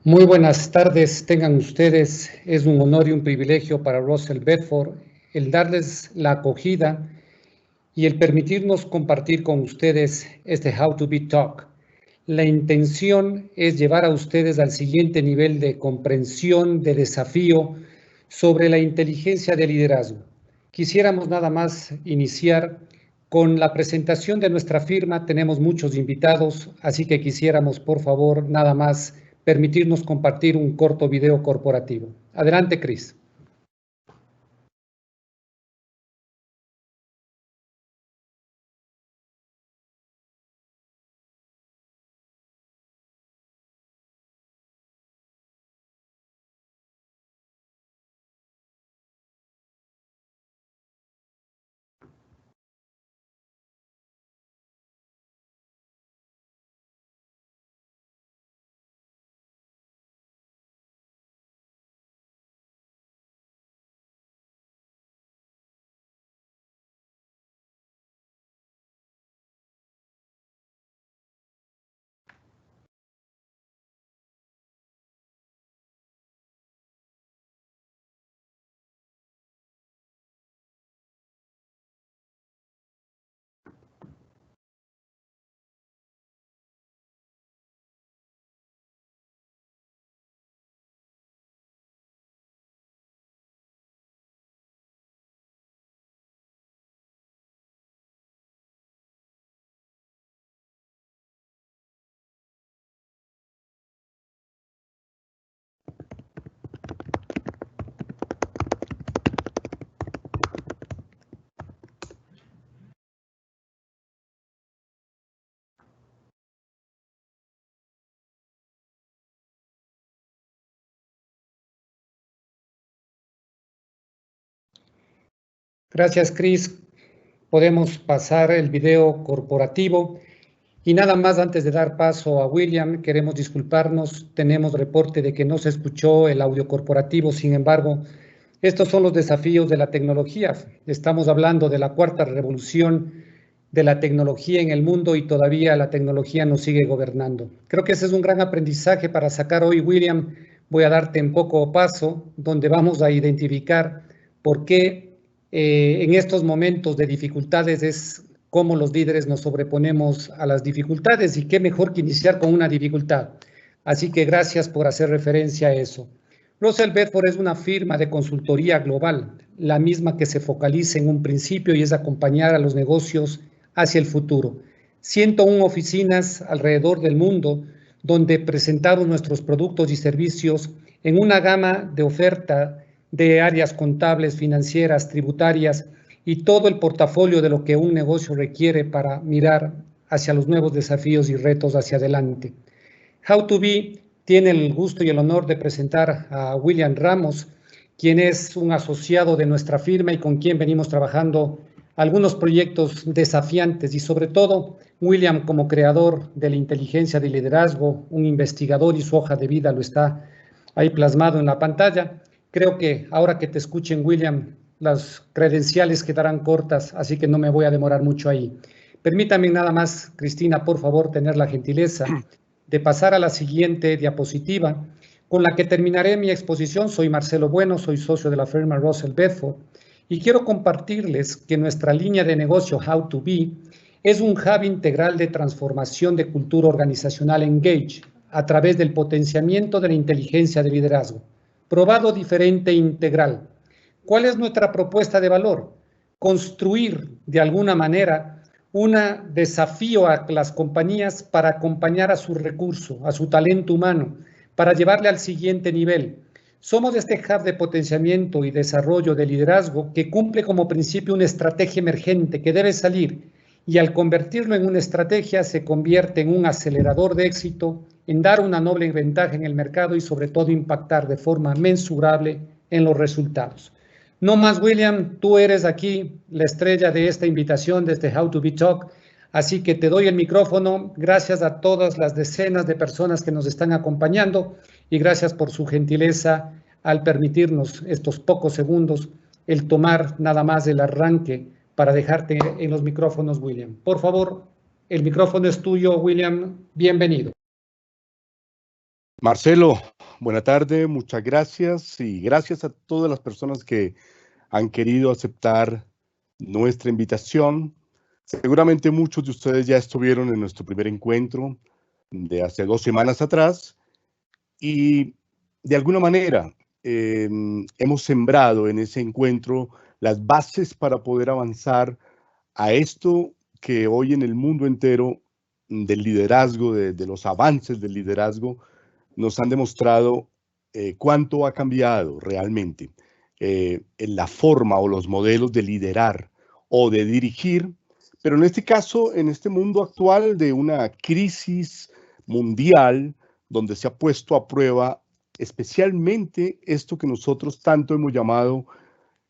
Muy buenas tardes, tengan ustedes. Es un honor y un privilegio para Russell Bedford el darles la acogida y el permitirnos compartir con ustedes este How to Be Talk. La intención es llevar a ustedes al siguiente nivel de comprensión, de desafío sobre la inteligencia de liderazgo. Quisiéramos nada más iniciar con la presentación de nuestra firma. Tenemos muchos invitados, así que quisiéramos, por favor, nada más permitirnos compartir un corto video corporativo. Adelante, Chris. Gracias, Chris. Podemos pasar el video corporativo. Y nada más antes de dar paso a William, queremos disculparnos. Tenemos reporte de que no se escuchó el audio corporativo. Sin embargo, estos son los desafíos de la tecnología. Estamos hablando de la cuarta revolución de la tecnología en el mundo y todavía la tecnología nos sigue gobernando. Creo que ese es un gran aprendizaje para sacar hoy, William. Voy a darte un poco paso donde vamos a identificar por qué en estos momentos de dificultades es cómo los líderes nos sobreponemos a las dificultades y qué mejor que iniciar con una dificultad. Así que gracias por hacer referencia a eso. Russell Bedford es una firma de consultoría global, la misma que se focaliza en un principio y es acompañar a los negocios hacia el futuro. 101 oficinas alrededor del mundo donde presentamos nuestros productos y servicios en una gama de oferta de áreas contables, financieras, tributarias y todo el portafolio de lo que un negocio requiere para mirar hacia los nuevos desafíos y retos hacia adelante. How to Be tiene el gusto y el honor de presentar a William Ramos, quien es un asociado de nuestra firma y con quien venimos trabajando algunos proyectos desafiantes y sobre todo William como creador de la inteligencia de liderazgo, un investigador y su hoja de vida lo está ahí plasmado en la pantalla. Creo que ahora que te escuchen, William, las credenciales quedarán cortas, así que no me voy a demorar mucho ahí. Permítame nada más, Cristina, por favor, tener la gentileza de pasar a la siguiente diapositiva, con la que terminaré mi exposición. Soy Marcelo Bueno, soy socio de la firma Russell Bedford, y quiero compartirles que nuestra línea de negocio How to Be es un hub integral de transformación de cultura organizacional Engage a través del potenciamiento de la inteligencia de liderazgo. Probado, diferente e integral. ¿Cuál es nuestra propuesta de valor? Construir de alguna manera un desafío a las compañías para acompañar a su recurso, a su talento humano, para llevarle al siguiente nivel. Somos este hub de potenciamiento y desarrollo de liderazgo que cumple como principio una estrategia emergente que debe salir y al convertirlo en una estrategia se convierte en un acelerador de éxito, en dar una noble ventaja en el mercado y sobre todo impactar de forma mensurable en los resultados. No más, William, tú eres aquí la estrella de esta invitación desde How to Be Talk, así que te doy el micrófono. Gracias a todas las decenas de personas que nos están acompañando y gracias por su gentileza al permitirnos estos pocos segundos el tomar nada más el arranque para dejarte en los micrófonos, William. Por favor, el micrófono es tuyo, William. Bienvenido. Marcelo, Buena tarde, muchas gracias y gracias a todas las personas que han querido aceptar nuestra invitación. Seguramente muchos de ustedes ya estuvieron en nuestro primer encuentro de hace 2 semanas atrás y de alguna manera hemos sembrado en ese encuentro las bases para poder avanzar a esto que hoy en el mundo entero del liderazgo, de los avances del liderazgo, nos han demostrado cuánto ha cambiado realmente en la forma o los modelos de liderar o de dirigir, pero en este caso, en este mundo actual de una crisis mundial donde se ha puesto a prueba especialmente esto que nosotros tanto hemos llamado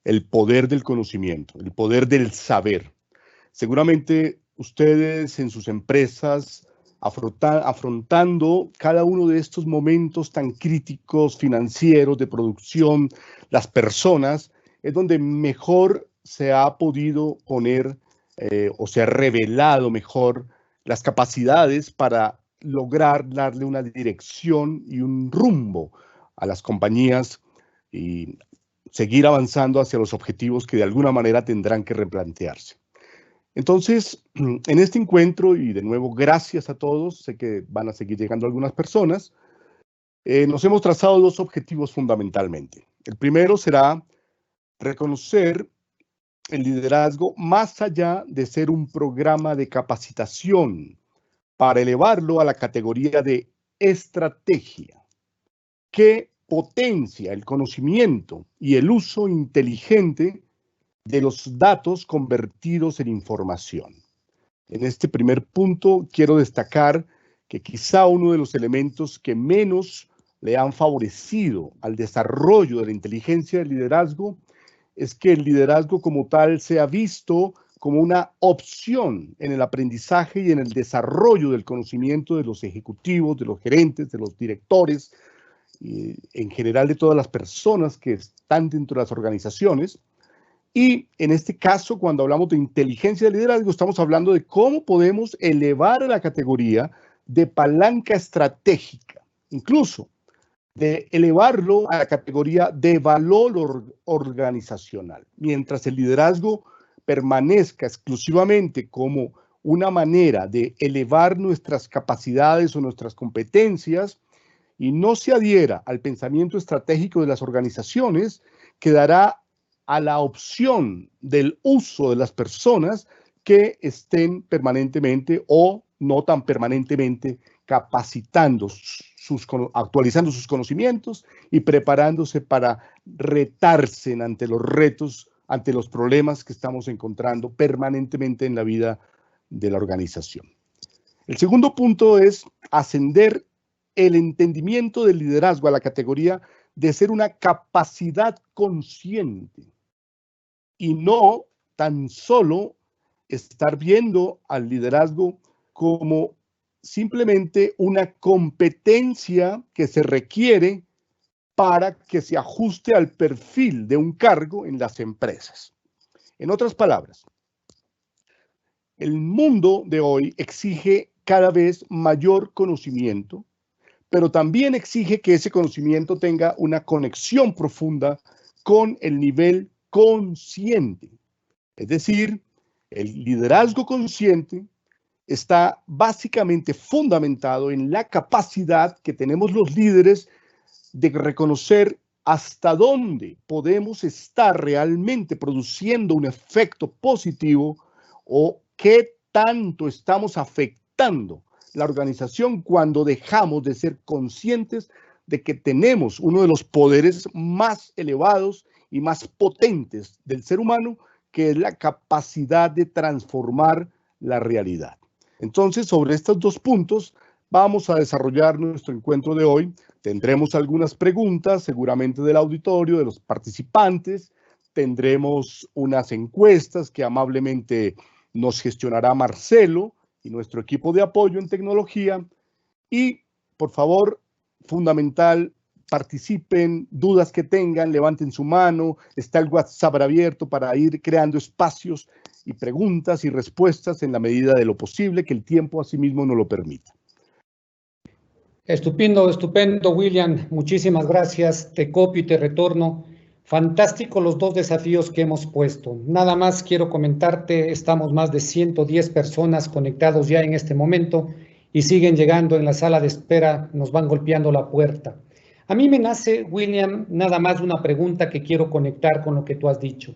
el poder del conocimiento, el poder del saber. Seguramente ustedes en sus empresas, afrontando cada uno de estos momentos tan críticos financieros de producción, las personas, es donde mejor se ha podido poner o se ha revelado mejor las capacidades para lograr darle una dirección y un rumbo a las compañías y seguir avanzando hacia los objetivos que de alguna manera tendrán que replantearse. Entonces, en este encuentro, y de nuevo gracias a todos, sé que van a seguir llegando algunas personas, nos hemos trazado 2 objetivos fundamentalmente. El primero será reconocer el liderazgo más allá de ser un programa de capacitación para elevarlo a la categoría de estrategia, que potencia el conocimiento y el uso inteligente de los datos convertidos en información. En este primer punto quiero destacar que quizá uno de los elementos que menos le han favorecido al desarrollo de la inteligencia del liderazgo es que el liderazgo como tal sea visto como una opción en el aprendizaje y en el desarrollo del conocimiento de los ejecutivos, de los gerentes, de los directores, y en general de todas las personas que están dentro de las organizaciones. Y en este caso, cuando hablamos de inteligencia de liderazgo, estamos hablando de cómo podemos elevar a la categoría de palanca estratégica, incluso de elevarlo a la categoría de valor organizacional. Mientras el liderazgo permanezca exclusivamente como una manera de elevar nuestras capacidades o nuestras competencias y no se adhiera al pensamiento estratégico de las organizaciones, quedará a la opción del uso de las personas que estén permanentemente o no tan permanentemente capacitando, actualizando sus conocimientos y preparándose para retarse ante los retos, ante los problemas que estamos encontrando permanentemente en la vida de la organización. El segundo punto es ascender el entendimiento del liderazgo a la categoría de ser una capacidad consciente y no tan solo estar viendo al liderazgo como simplemente una competencia que se requiere para que se ajuste al perfil de un cargo en las empresas. En otras palabras, el mundo de hoy exige cada vez mayor conocimiento, pero también exige que ese conocimiento tenga una conexión profunda con el nivel consciente. Es decir, el liderazgo consciente está básicamente fundamentado en la capacidad que tenemos los líderes de reconocer hasta dónde podemos estar realmente produciendo un efecto positivo o qué tanto estamos afectando la organización cuando dejamos de ser conscientes de que tenemos uno de los poderes más elevados y más potentes del ser humano, que es la capacidad de transformar la realidad. Entonces, sobre estos 2 puntos vamos a desarrollar nuestro encuentro de hoy. Tendremos algunas preguntas, seguramente del auditorio, de los participantes. Tendremos unas encuestas que amablemente nos gestionará Marcelo y nuestro equipo de apoyo en tecnología. Y, por favor, fundamental, participen, dudas que tengan, levanten su mano. Está el WhatsApp abierto para ir creando espacios y preguntas y respuestas en la medida de lo posible, que el tiempo asimismo nos lo permita. Estupendo, estupendo, William. Muchísimas gracias. Te copio y te retorno. Fantástico los dos desafíos que hemos puesto. Nada más quiero comentarte, estamos más de 110 personas conectados ya en este momento y siguen llegando en la sala de espera, nos van golpeando la puerta. A mí me nace, William, nada más una pregunta que quiero conectar con lo que tú has dicho.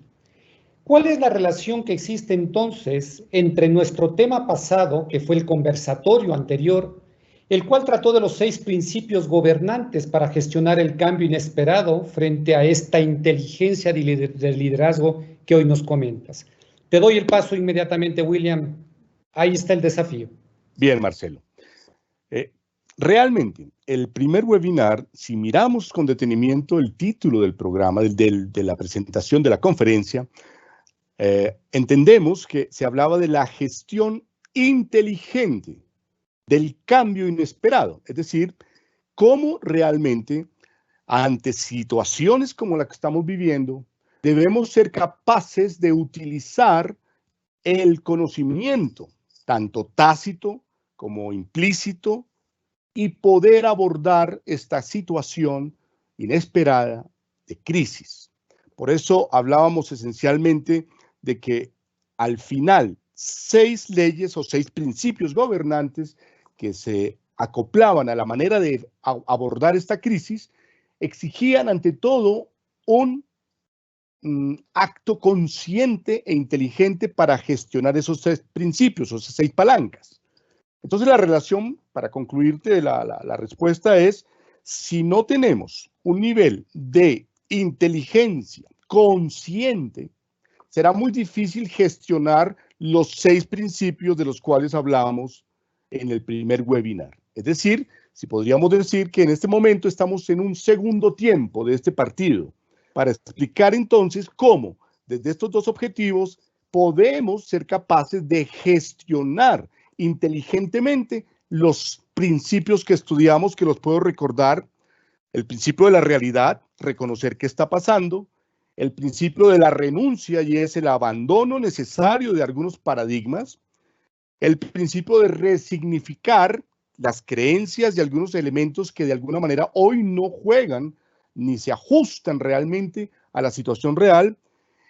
¿Cuál es la relación que existe entonces entre nuestro tema pasado, que fue el conversatorio anterior, el cual trató de los 6 principios gobernantes para gestionar el cambio inesperado frente a esta inteligencia de liderazgo que hoy nos comentas? Te doy el paso inmediatamente, William. Ahí está el desafío. Bien, Marcelo. Realmente, el primer webinar, si miramos con detenimiento el título del programa, de la presentación de la conferencia, entendemos que se hablaba de la gestión inteligente del cambio inesperado, es decir, cómo realmente ante situaciones como la que estamos viviendo, debemos ser capaces de utilizar el conocimiento, tanto tácito como implícito, y poder abordar esta situación inesperada de crisis. Por eso hablábamos esencialmente de que al final 6 leyes o 6 principios gobernantes que se acoplaban a la manera de abordar esta crisis exigían ante todo un acto consciente e inteligente para gestionar esos 6 principios o esas 6 palancas. Entonces la relación, para concluirte la respuesta es, si no tenemos un nivel de inteligencia consciente, será muy difícil gestionar los 6 principios de los cuales hablábamos en el primer webinar. Es decir, si podríamos decir que en este momento estamos en un segundo tiempo de este partido, para explicar entonces cómo, desde estos 2 objetivos, podemos ser capaces de gestionar inteligentemente los principios que estudiamos, que los puedo recordar: el principio de la realidad, reconocer qué está pasando; el principio de la renuncia, y es el abandono necesario de algunos paradigmas; el principio de resignificar las creencias y algunos elementos que de alguna manera hoy no juegan ni se ajustan realmente a la situación real;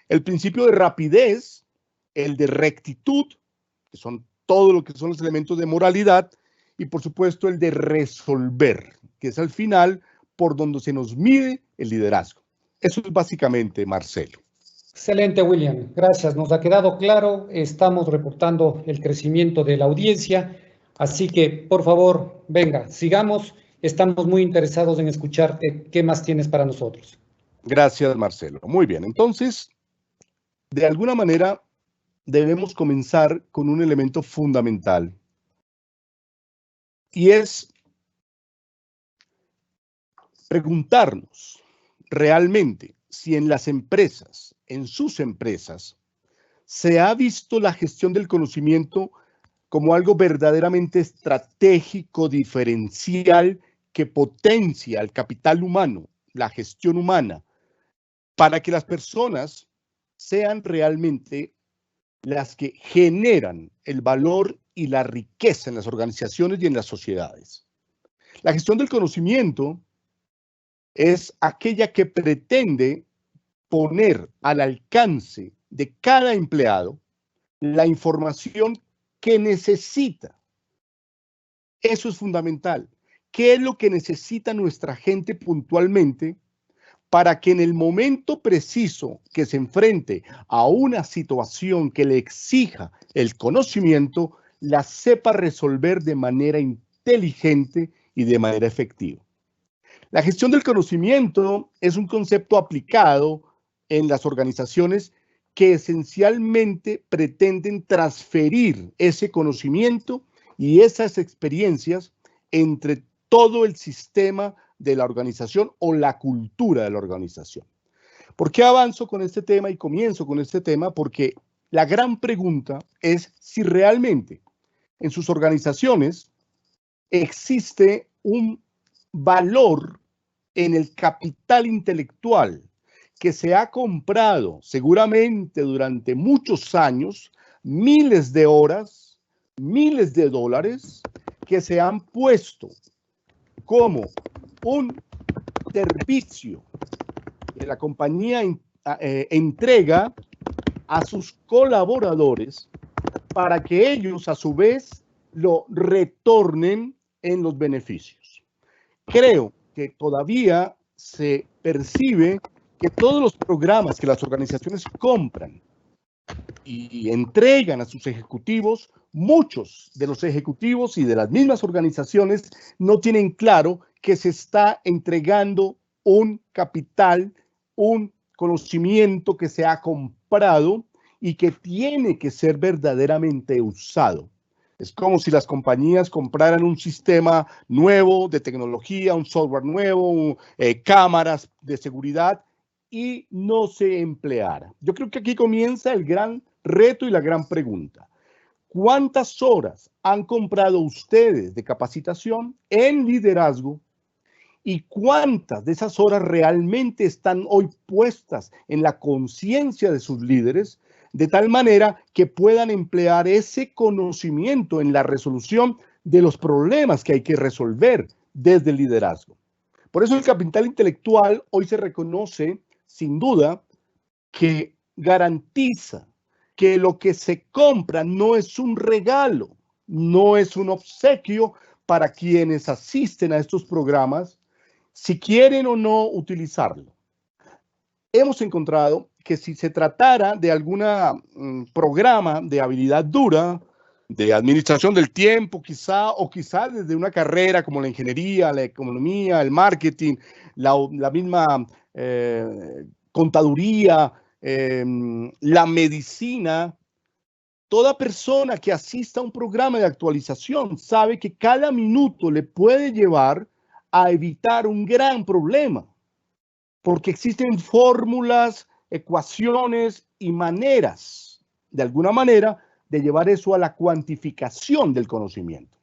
el principio de rapidez, el de rectitud, que son todo lo que son los elementos de moralidad; y por supuesto el de resolver, que es al final por donde se nos mide el liderazgo. Eso es básicamente, Marcelo. Excelente, William. Gracias. Nos ha quedado claro. Estamos reportando el crecimiento de la audiencia. Así que, por favor, venga, sigamos. Estamos muy interesados en escucharte. ¿Qué más tienes para nosotros? Gracias, Marcelo. Muy bien. Entonces, de alguna manera, debemos comenzar con un elemento fundamental, y es preguntarnos realmente si en las empresas, en sus empresas, se ha visto la gestión del conocimiento como algo verdaderamente estratégico, diferencial, que potencia el capital humano, la gestión humana, para que las personas sean realmente las que generan el valor y la riqueza en las organizaciones y en las sociedades. La gestión del conocimiento es aquella que pretende poner al alcance de cada empleado la información que necesita. Eso es fundamental. ¿Qué es lo que necesita nuestra gente puntualmente para que en el momento preciso que se enfrente a una situación que le exija el conocimiento, la sepa resolver de manera inteligente y de manera efectiva? La gestión del conocimiento es un concepto aplicado en las organizaciones que esencialmente pretenden transferir ese conocimiento y esas experiencias entre todo el sistema de la organización o la cultura de la organización. ¿Por qué avanzo con este tema y comienzo con este tema? Porque la gran pregunta es si realmente en sus organizaciones existe un valor en el capital intelectual que se ha comprado seguramente durante muchos años, miles de horas, miles de dólares que se han puesto como un servicio que la compañía entrega a sus colaboradores para que ellos a su vez lo retornen en los beneficios. Creo que todavía se percibe que todos los programas que las organizaciones compran y entregan a sus ejecutivos, muchos de los ejecutivos y de las mismas organizaciones no tienen claro que se está entregando un capital, un conocimiento que se ha comprado y que tiene que ser verdaderamente usado. Es como si las compañías compraran un sistema nuevo de tecnología, un software nuevo, cámaras de seguridad y no se empleara. Yo creo que aquí comienza el gran reto y la gran pregunta. ¿Cuántas horas han comprado ustedes de capacitación en liderazgo? ¿Y cuántas de esas horas realmente están hoy puestas en la conciencia de sus líderes, de tal manera que puedan emplear ese conocimiento en la resolución de los problemas que hay que resolver desde el liderazgo? Por eso el capital intelectual hoy se reconoce, sin duda, que garantiza que lo que se compra no es un regalo, no es un obsequio para quienes asisten a estos programas, si quieren o no utilizarlo. Hemos encontrado que si se tratara de algún programa de habilidad dura, de administración del tiempo quizá, o quizá desde una carrera como la ingeniería, la economía, el marketing, la misma contaduría, la medicina, toda persona que asista a un programa de actualización sabe que cada minuto le puede llevar a evitar un gran problema, porque existen fórmulas, ecuaciones y maneras, de alguna manera, de llevar eso a la cuantificación del conocimiento.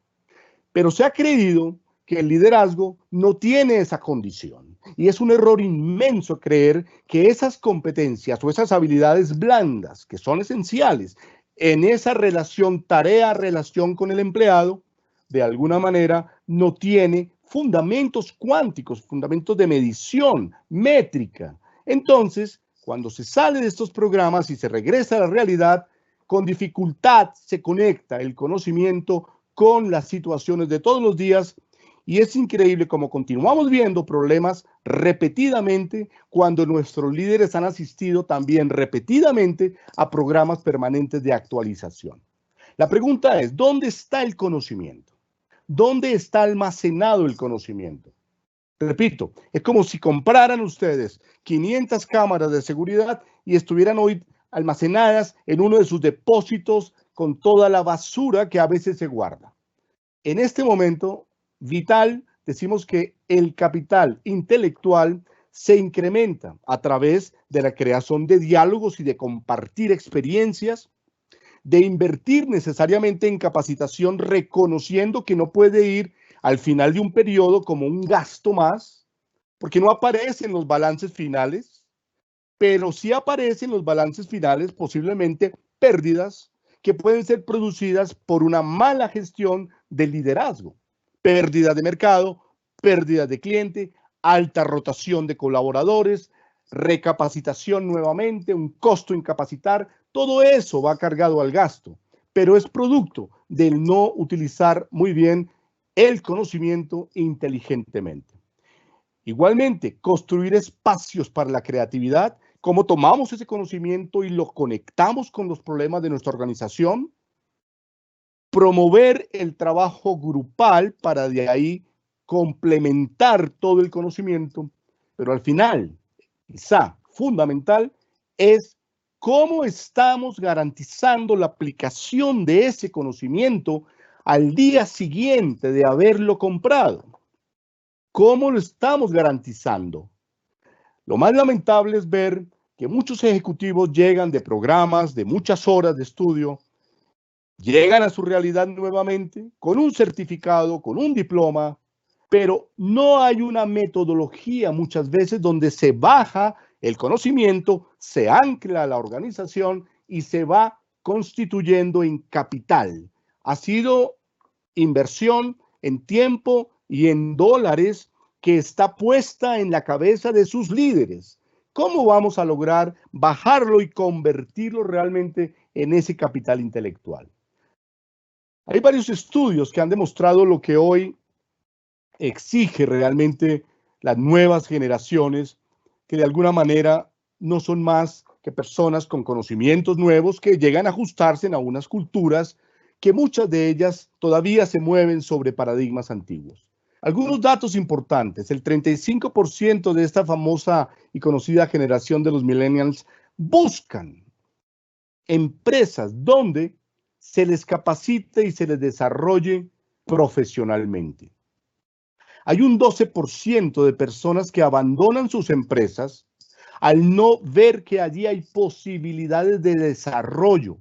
Pero se ha creído que el liderazgo no tiene esa condición. Y es un error inmenso creer que esas competencias o esas habilidades blandas, que son esenciales en esa relación tarea-relación con el empleado, de alguna manera no tiene fundamentos cuánticos, fundamentos de medición, métrica. Entonces, cuando se sale de estos programas y se regresa a la realidad, con dificultad se conecta el conocimiento con las situaciones de todos los días y es increíble cómo continuamos viendo problemas repetidamente cuando nuestros líderes han asistido también repetidamente a programas permanentes de actualización. La pregunta es, ¿dónde está el conocimiento? ¿Dónde está almacenado el conocimiento? Repito, es como si compraran ustedes 500 cámaras de seguridad y estuvieran hoy almacenadas en uno de sus depósitos con toda la basura que a veces se guarda. En este momento vital, decimos que el capital intelectual se incrementa a través de la creación de diálogos y de compartir experiencias, de invertir necesariamente en capacitación, reconociendo que no puede ir al final de un periodo como un gasto más, porque no aparece en los balances finales, pero sí aparecen en los balances finales posiblemente pérdidas que pueden ser producidas por una mala gestión del liderazgo. Pérdidas de mercado, pérdidas de cliente, alta rotación de colaboradores, recapacitación nuevamente, un costo en capacitar, todo eso va cargado al gasto, pero es producto del no utilizar muy bien el conocimiento inteligentemente. Igualmente, construir espacios para la creatividad, cómo tomamos ese conocimiento y lo conectamos con los problemas de nuestra organización, promover el trabajo grupal para de ahí complementar todo el conocimiento, pero al final, quizá fundamental, es cómo estamos garantizando la aplicación de ese conocimiento al día siguiente de haberlo comprado. ¿Cómo lo estamos garantizando? Lo más lamentable es ver que muchos ejecutivos llegan de programas de muchas horas de estudio, llegan a su realidad nuevamente con un certificado, con un diploma, pero no hay una metodología muchas veces donde se baja el conocimiento, se ancla la organización y se va constituyendo en capital. Ha sido inversión en tiempo y en dólares que está puesta en la cabeza de sus líderes. ¿Cómo vamos a lograr bajarlo y convertirlo realmente en ese capital intelectual? Hay varios estudios que han demostrado lo que hoy exige realmente las nuevas generaciones, que de alguna manera no son más que personas con conocimientos nuevos que llegan a ajustarse a unas culturas que muchas de ellas todavía se mueven sobre paradigmas antiguos. Algunos datos importantes: el 35% de esta famosa y conocida generación de los millennials buscan empresas donde se les capacite y se les desarrolle profesionalmente. Hay un 12% de personas que abandonan sus empresas al no ver que allí hay posibilidades de desarrollo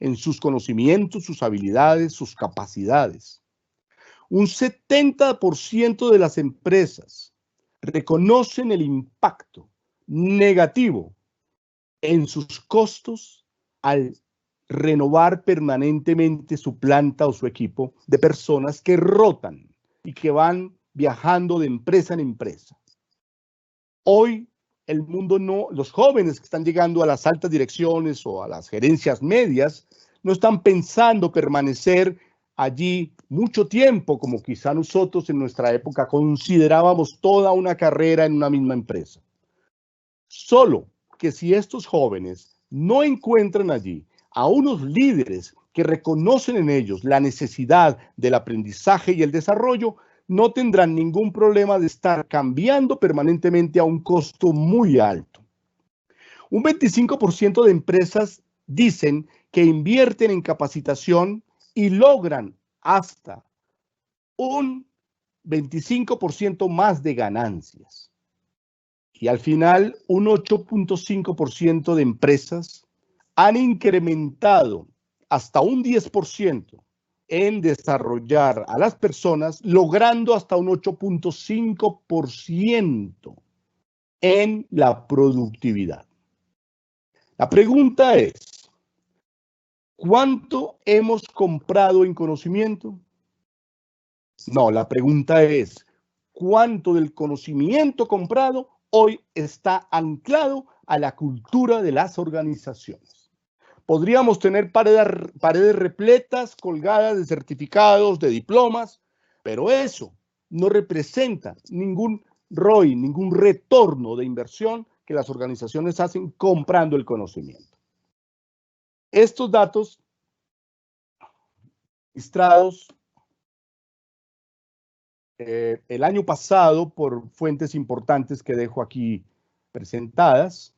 en sus conocimientos, sus habilidades, sus capacidades. Un 70% de las empresas reconocen el impacto negativo en sus costos al renovar permanentemente su planta o su equipo de personas que rotan y que van viajando de empresa en empresa. Hoy el mundo no, los jóvenes que están llegando a las altas direcciones o a las gerencias medias no están pensando permanecer allí mucho tiempo, como quizá nosotros en nuestra época considerábamos toda una carrera en una misma empresa. Solo que si estos jóvenes no encuentran allí a unos líderes que reconocen en ellos la necesidad del aprendizaje y el desarrollo, no tendrán ningún problema de estar cambiando permanentemente a un costo muy alto. Un 25% de empresas dicen que invierten en capacitación y logran hasta un 25% más de ganancias. Y al final, un 8.5% de empresas han incrementado hasta un 10% en desarrollar a las personas, logrando hasta un 8.5% en la productividad. La pregunta es, ¿cuánto hemos comprado en conocimiento? No, la pregunta es, ¿cuánto del conocimiento comprado hoy está anclado a la cultura de las organizaciones? Podríamos tener paredes repletas, colgadas de certificados, de diplomas, pero eso no representa ningún ROI, ningún retorno de inversión que las organizaciones hacen comprando el conocimiento. Estos datos registrados el año pasado por fuentes importantes que dejo aquí presentadas,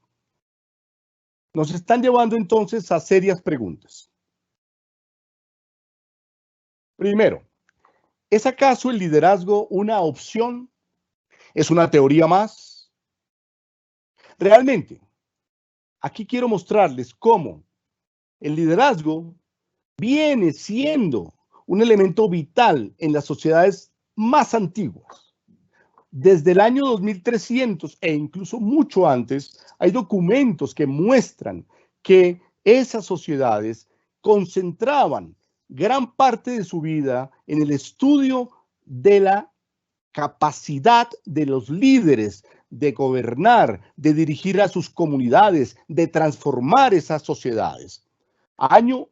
nos están llevando entonces a serias preguntas. Primero, ¿es acaso el liderazgo una opción? ¿Es una teoría más? Realmente, aquí quiero mostrarles cómo el liderazgo viene siendo un elemento vital en las sociedades más antiguas. Desde el año 2300 e incluso mucho antes, hay documentos que muestran que esas sociedades concentraban gran parte de su vida en el estudio de la capacidad de los líderes de gobernar, de dirigir a sus comunidades, de transformar esas sociedades. Año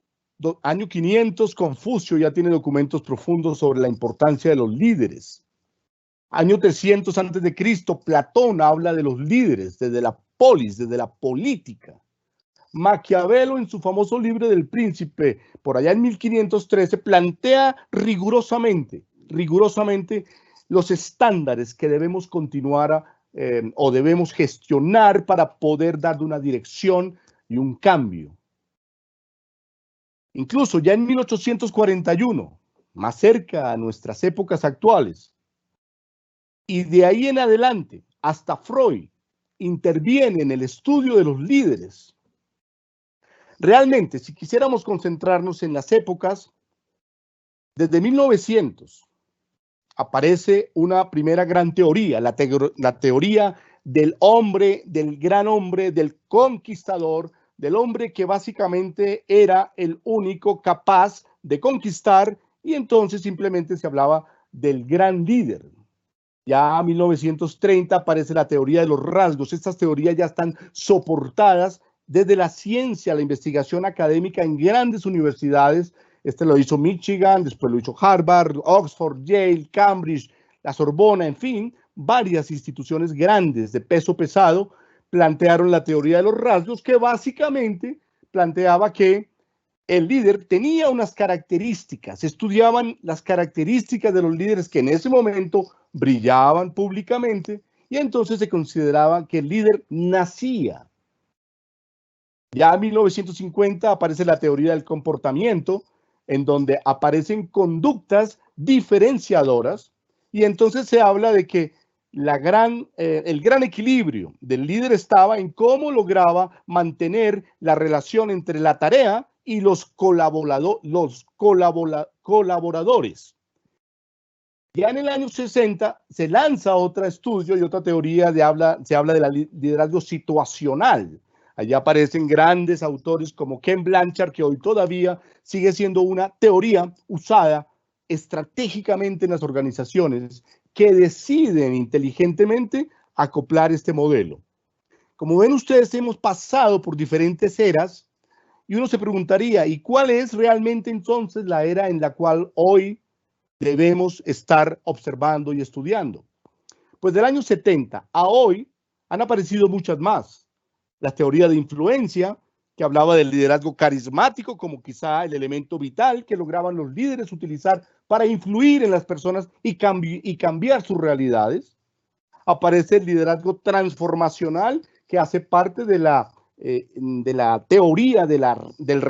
500, Confucio ya tiene documentos profundos sobre la importancia de los líderes. Año 300 antes de Cristo, Platón habla de los líderes, desde la polis, desde la política. Maquiavelo, en su famoso libro del Príncipe, por allá en 1513, plantea rigurosamente los estándares que debemos continuar o debemos gestionar para poder dar una dirección y un cambio. Incluso ya en 1841, más cerca a nuestras épocas actuales, y de ahí en adelante, hasta Freud interviene en el estudio de los líderes. Realmente, si quisiéramos concentrarnos en las épocas, desde 1900 aparece una primera gran teoría, la teoría del hombre, del gran hombre, del conquistador, del hombre que básicamente era el único capaz de conquistar y entonces simplemente se hablaba del gran líder. Ya en 1930 aparece la teoría de los rasgos. Estas teorías ya están soportadas desde la ciencia, la investigación académica en grandes universidades. Este lo hizo Michigan, después lo hizo Harvard, Oxford, Yale, Cambridge, la Sorbona, en fin, varias instituciones grandes de peso pesado plantearon la teoría de los rasgos, que básicamente planteaba que el líder tenía unas características, estudiaban las características de los líderes que en ese momento brillaban públicamente, y entonces se consideraba que el líder nacía. Ya en 1950 aparece la teoría del comportamiento, en donde aparecen conductas diferenciadoras, y entonces se habla de que el gran equilibrio del líder estaba en cómo lograba mantener la relación entre la tarea y los colaboradores. Ya en el año 60 se lanza otro estudio y otra teoría se habla del liderazgo situacional. Allá aparecen grandes autores como Ken Blanchard, que hoy todavía sigue siendo una teoría usada estratégicamente en las organizaciones que deciden inteligentemente acoplar este modelo. Como ven ustedes, hemos pasado por diferentes eras y uno se preguntaría, ¿y cuál es realmente entonces la era en la cual hoy debemos estar observando y estudiando? Pues del año 70 a hoy han aparecido muchas más. La teoría de influencia, que hablaba del liderazgo carismático como quizá el elemento vital que lograban los líderes utilizar para influir en las personas y cambiar sus realidades. Aparece el liderazgo transformacional, que hace parte de la teoría del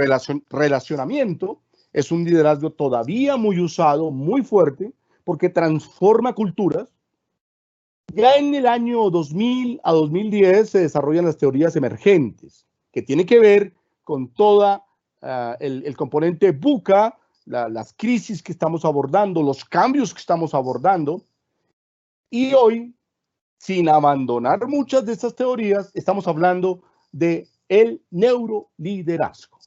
relacionamiento. Es un liderazgo todavía muy usado, muy fuerte, porque transforma culturas. Ya en el año 2000 a 2010 se desarrollan las teorías emergentes, que tiene que ver con toda el componente VUCA, las crisis que estamos abordando, los cambios que estamos abordando. Y hoy, sin abandonar muchas de estas teorías, estamos hablando de el neuroliderazgo.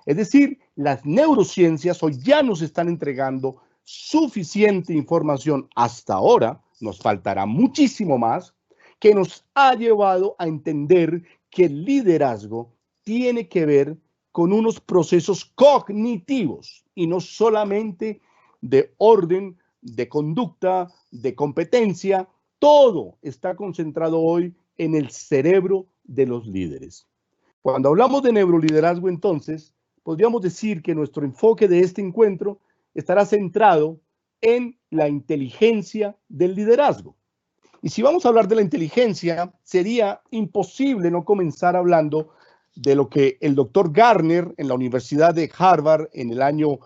Es decir, las neurociencias hoy ya nos están entregando suficiente información hasta ahora, nos faltará muchísimo más, que nos ha llevado a entender que el liderazgo tiene que ver con unos procesos cognitivos y no solamente de orden, de conducta, de competencia. Todo está concentrado hoy en el cerebro de los líderes. Cuando hablamos de neuroliderazgo, entonces, podríamos decir que nuestro enfoque de este encuentro estará centrado en la inteligencia del liderazgo. Y si vamos a hablar de la inteligencia, sería imposible no comenzar hablando de lo que el doctor Garner en la Universidad de Harvard en el año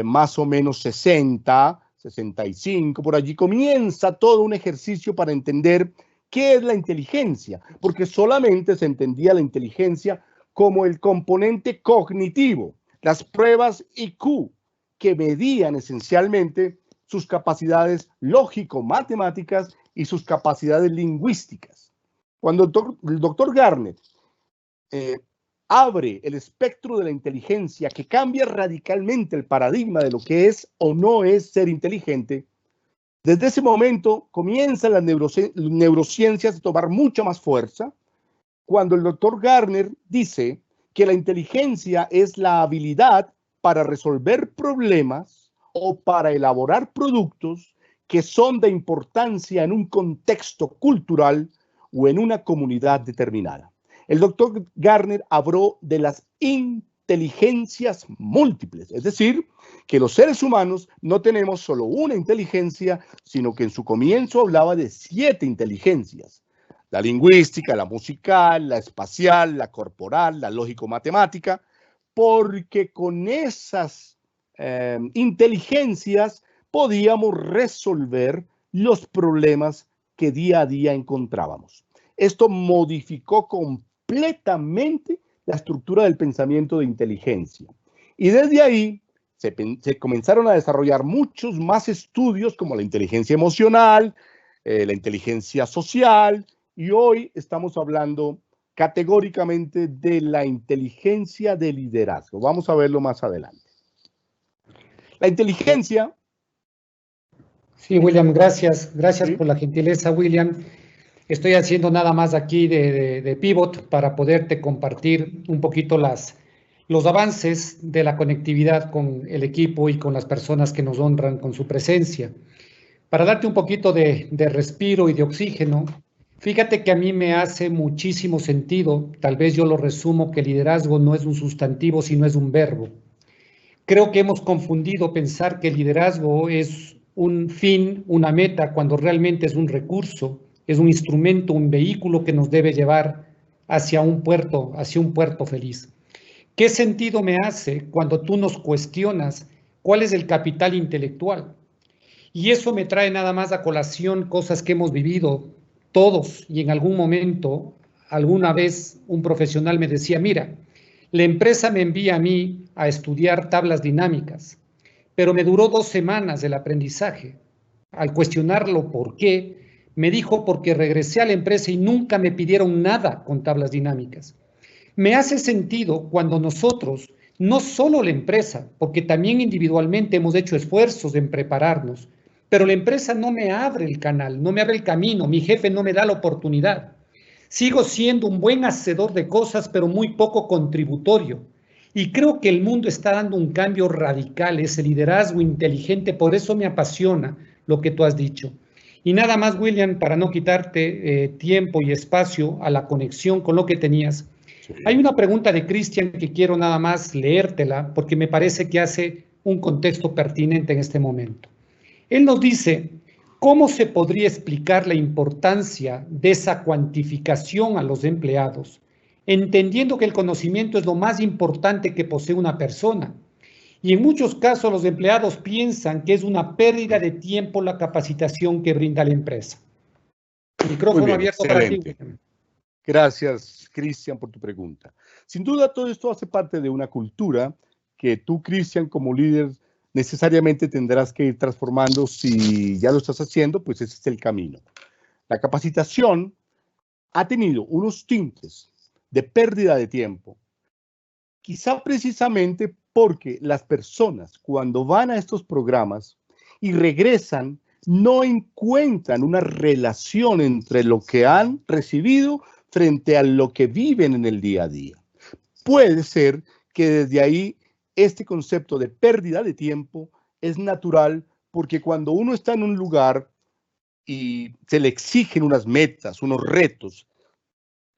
más o menos 60, 65, por allí comienza todo un ejercicio para entender qué es la inteligencia, porque solamente se entendía la inteligencia como el componente cognitivo, las pruebas IQ, que medían esencialmente sus capacidades lógico-matemáticas y sus capacidades lingüísticas. Cuando el doctor Garner abre el espectro de la inteligencia, que cambia radicalmente el paradigma de lo que es o no es ser inteligente, desde ese momento comienzan las neurociencias a tomar mucha más fuerza, cuando el doctor Garner dice que la inteligencia es la habilidad para resolver problemas o para elaborar productos que son de importancia en un contexto cultural o en una comunidad determinada. El doctor Garner habló de las inteligencias múltiples, es decir, que los seres humanos no tenemos solo una inteligencia, sino que en su comienzo hablaba de 7 inteligencias. La lingüística, la musical, la espacial, la corporal, la lógico-matemática, porque con esas inteligencias podíamos resolver los problemas que día a día encontrábamos. Esto modificó completamente la estructura del pensamiento de inteligencia. Y desde ahí se comenzaron a desarrollar muchos más estudios como la inteligencia emocional, la inteligencia social, y hoy estamos hablando categóricamente de la inteligencia de liderazgo. Vamos a verlo más adelante. La inteligencia. Sí, William, gracias. Gracias Sí. por la gentileza, William. Estoy haciendo nada más aquí de pivot para poderte compartir un poquito los avances de la conectividad con el equipo y con las personas que nos honran con su presencia. Para darte un poquito de respiro y de oxígeno, fíjate que a mí me hace muchísimo sentido, tal vez yo lo resumo, que liderazgo no es un sustantivo, sino es un verbo. Creo que hemos confundido pensar que el liderazgo es un fin, una meta, cuando realmente es un recurso, es un instrumento, un vehículo que nos debe llevar hacia un puerto feliz. ¿Qué sentido me hace cuando tú nos cuestionas cuál es el capital intelectual? Y eso me trae nada más a colación cosas que hemos vivido todos y en algún momento, alguna vez un profesional me decía, mira, la empresa me envía a mí a estudiar tablas dinámicas, pero me duró 2 semanas el aprendizaje. Al cuestionarlo por qué, me dijo porque regresé a la empresa y nunca me pidieron nada con tablas dinámicas. Me hace sentido cuando nosotros, no solo la empresa, porque también individualmente hemos hecho esfuerzos en prepararnos, pero la empresa no me abre el canal, no me abre el camino, mi jefe no me da la oportunidad. Sigo siendo un buen hacedor de cosas, pero muy poco contributorio. Y creo que el mundo está dando un cambio radical, ese liderazgo inteligente, por eso me apasiona lo que tú has dicho. Y nada más, William, para no quitarte tiempo y espacio a la conexión con lo que tenías, Sí. hay una pregunta de Cristian que quiero nada más leértela porque me parece que hace un contexto pertinente en este momento. Él nos dice, ¿cómo se podría explicar la importancia de esa cuantificación a los empleados, entendiendo que el conocimiento es lo más importante que posee una persona? Y en muchos casos los empleados piensan que es una pérdida de tiempo la capacitación que brinda la empresa. Muy Micrófono bien, abierto para ti, excelente. William. Gracias, Cristian, por tu pregunta. Sin duda, todo esto hace parte de una cultura que tú, Cristian, como líder, necesariamente tendrás que ir transformando. Si ya lo estás haciendo, pues ese es el camino. La capacitación ha tenido unos tintes de pérdida de tiempo, quizá precisamente porque las personas cuando van a estos programas y regresan, no encuentran una relación entre lo que han recibido frente a lo que viven en el día a día. Puede ser que desde ahí este concepto de pérdida de tiempo es natural porque cuando uno está en un lugar y se le exigen unas metas, unos retos,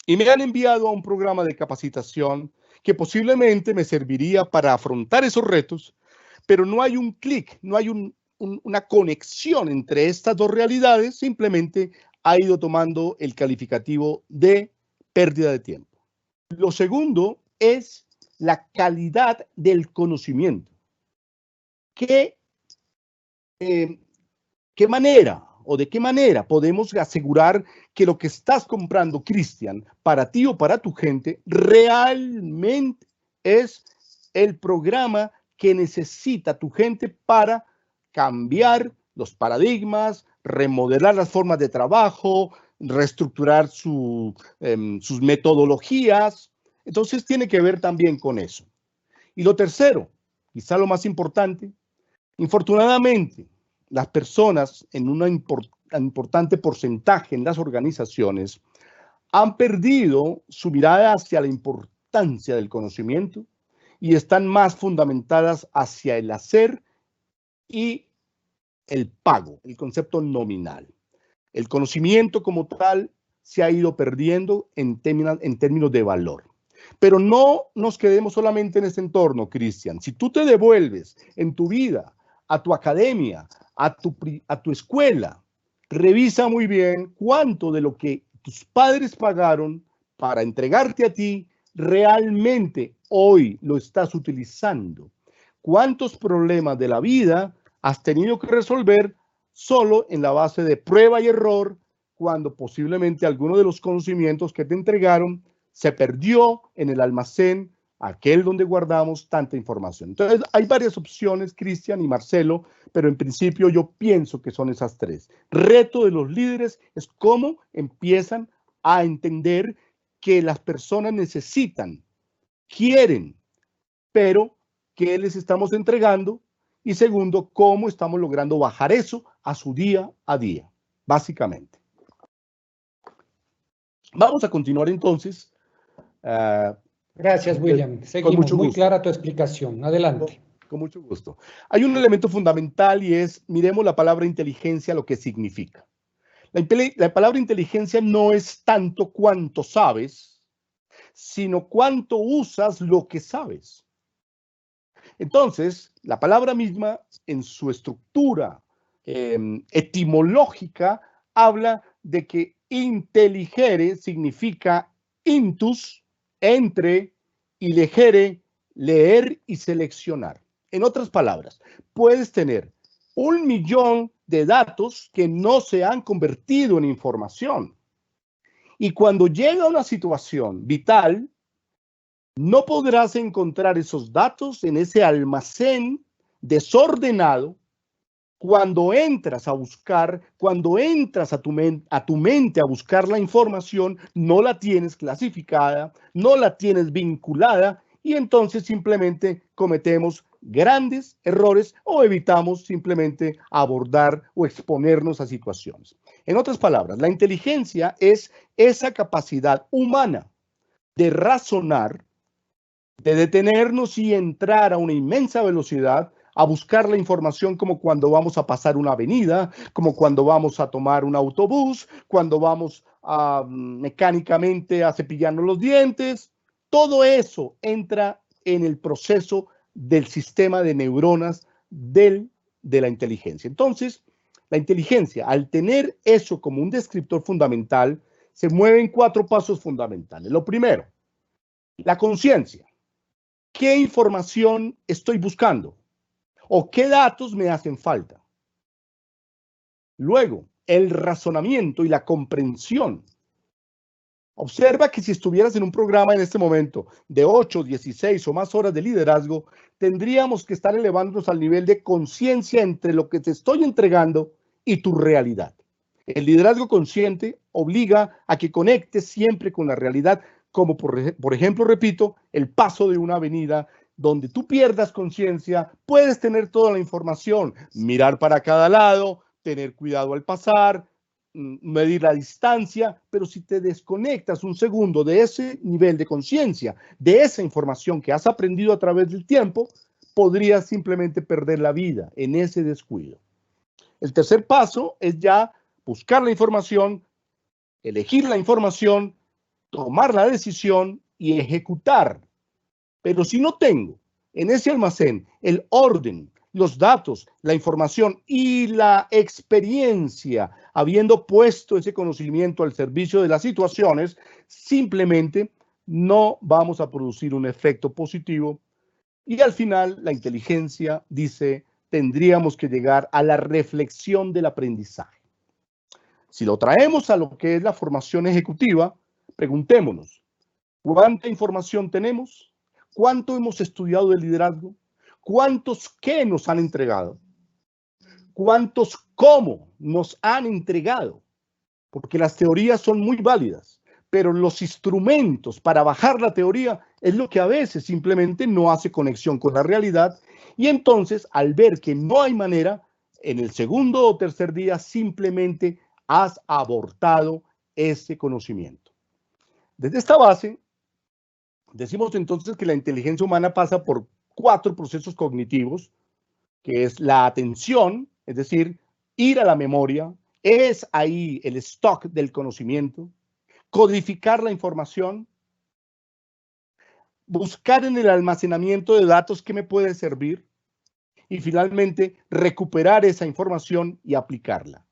y me han enviado a un programa de capacitación que posiblemente me serviría para afrontar esos retos, pero no hay un clic, no hay una conexión entre estas dos realidades, simplemente ha ido tomando el calificativo de pérdida de tiempo. Lo segundo es la calidad del conocimiento. ¿Qué manera o de qué manera podemos asegurar que lo que estás comprando, Cristian, para ti o para tu gente, realmente es el programa que necesita tu gente para cambiar los paradigmas, remodelar las formas de trabajo, reestructurar sus metodologías? Entonces tiene que ver también con eso. Y lo tercero, quizá lo más importante, infortunadamente, las personas en un importante porcentaje en las organizaciones han perdido su mirada hacia la importancia del conocimiento y están más fundamentadas hacia el hacer y el pago, el concepto nominal. El conocimiento como tal se ha ido perdiendo en términos de valor. Pero no nos quedemos solamente en ese entorno, Cristian. Si tú te devuelves en tu vida a tu academia, a tu escuela, revisa muy bien cuánto de lo que tus padres pagaron para entregarte a ti realmente hoy lo estás utilizando. ¿Cuántos problemas de la vida has tenido que resolver solo en la base de prueba y error, cuando posiblemente alguno de los conocimientos que te entregaron se perdió en el almacén, aquel donde guardamos tanta información? Entonces, hay varias opciones, Cristian y Marcelo, pero en principio yo pienso que son esas tres. Reto de los líderes es cómo empiezan a entender que las personas necesitan, quieren, pero ¿qué les estamos entregando? Y segundo, cómo estamos logrando bajar eso a su día a día, básicamente. Vamos a continuar entonces. Gracias, William. Con Seguimos. mucho Muy gusto. clara tu explicación. Adelante. Con mucho gusto. Hay un elemento fundamental y es, miremos la palabra inteligencia, lo que significa. La palabra inteligencia no es tanto cuánto sabes, sino cuánto usas lo que sabes. Entonces, la palabra misma en su estructura etimológica habla de que inteligere significa intus, entre, y legere, leer y seleccionar. En otras palabras, puedes tener 1.000.000 de datos que no se han convertido en información. Y cuando llega una situación vital, no podrás encontrar esos datos en ese almacén desordenado. Cuando entras a buscar, cuando entras a tu mente a buscar la información, no la tienes clasificada, no la tienes vinculada y entonces simplemente cometemos grandes errores o evitamos simplemente abordar o exponernos a situaciones. En otras palabras, la inteligencia es esa capacidad humana de razonar, de detenernos y entrar a una inmensa velocidad a buscar la información, como cuando vamos a pasar una avenida, como cuando vamos a tomar un autobús, cuando vamos mecánicamente a cepillarnos los dientes. Todo eso entra en el proceso del sistema de neuronas de la inteligencia. Entonces, la inteligencia, al tener eso como un descriptor fundamental, se mueve en 4 pasos fundamentales. Lo primero, la conciencia. ¿Qué información estoy buscando? ¿O qué datos me hacen falta? Luego, el razonamiento y la comprensión. Observa que si estuvieras en un programa en este momento de 8, 16 o más horas de liderazgo, tendríamos que estar elevándonos al nivel de conciencia entre lo que te estoy entregando y tu realidad. El liderazgo consciente obliga a que conectes siempre con la realidad, como por ejemplo, repito, el paso de una avenida donde tú pierdas conciencia, puedes tener toda la información, mirar para cada lado, tener cuidado al pasar, medir la distancia, pero si te desconectas un segundo de ese nivel de conciencia, de esa información que has aprendido a través del tiempo, podrías simplemente perder la vida en ese descuido. El tercer paso es ya buscar la información, elegir la información, tomar la decisión y ejecutar. Pero si no tengo en ese almacén el orden, los datos, la información y la experiencia, habiendo puesto ese conocimiento al servicio de las situaciones, simplemente no vamos a producir un efecto positivo. Y al final, la inteligencia dice, tendríamos que llegar a la reflexión del aprendizaje. Si lo traemos a lo que es la formación ejecutiva, preguntémonos, ¿cuánta información tenemos? ¿Cuánto hemos estudiado de liderazgo? ¿Cuántos qué nos han entregado? ¿Cuántos cómo nos han entregado? Porque las teorías son muy válidas, pero los instrumentos para bajar la teoría es lo que a veces simplemente no hace conexión con la realidad. Y entonces, al ver que no hay manera, en el segundo o tercer día simplemente has abortado ese conocimiento. Desde esta base, decimos entonces que la inteligencia humana pasa por 4 procesos cognitivos, que es la atención, es decir, ir a la memoria, es ahí el stock del conocimiento, codificar la información, buscar en el almacenamiento de datos qué me puede servir y finalmente recuperar esa información y aplicarla.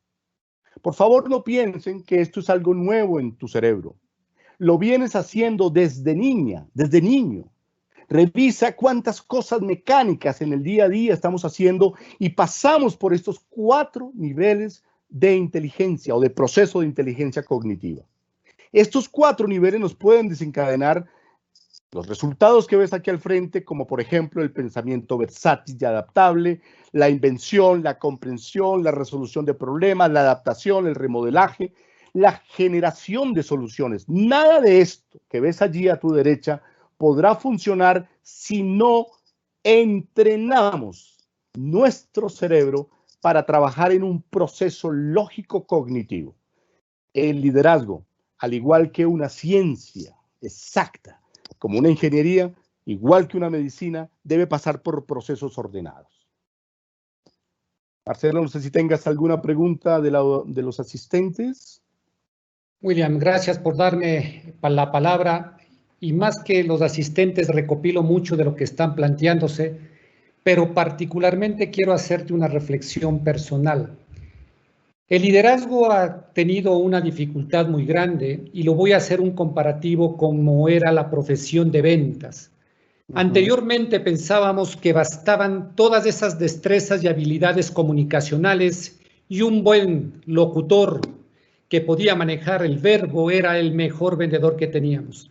Por favor, no piensen que esto es algo nuevo en tu cerebro. Lo vienes haciendo desde niña, desde niño. Revisa cuántas cosas mecánicas en el día a día estamos haciendo y pasamos por estos 4 niveles de inteligencia o de proceso de inteligencia cognitiva. Estos 4 niveles nos pueden desencadenar los resultados que ves aquí al frente, como por ejemplo el pensamiento versátil y adaptable, la invención, la comprensión, la resolución de problemas, la adaptación, el remodelaje, la generación de soluciones. Nada de esto que ves allí a tu derecha podrá funcionar si no entrenamos nuestro cerebro para trabajar en un proceso lógico-cognitivo. El liderazgo, al igual que una ciencia exacta, como una ingeniería, igual que una medicina, debe pasar por procesos ordenados. Marcelo, no sé si tengas alguna pregunta de los asistentes. William, gracias por darme la palabra. Y más que los asistentes, recopilo mucho de lo que están planteándose, pero particularmente quiero hacerte una reflexión personal. El liderazgo ha tenido una dificultad muy grande y lo voy a hacer un comparativo como era la profesión de ventas. Anteriormente pensábamos que bastaban todas esas destrezas y habilidades comunicacionales y un buen locutor que podía manejar el verbo era el mejor vendedor que teníamos.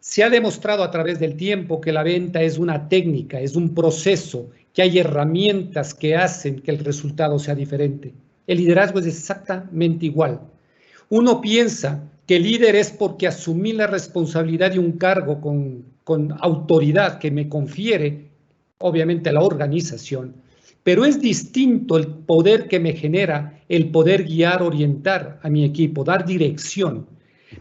Se ha demostrado a través del tiempo que la venta es una técnica, es un proceso, que hay herramientas que hacen que el resultado sea diferente. El liderazgo es exactamente igual. Uno piensa que líder es porque asumí la responsabilidad de un cargo con autoridad que me confiere, obviamente, la organización, pero es distinto el poder que me genera, el poder guiar, orientar a mi equipo, dar dirección.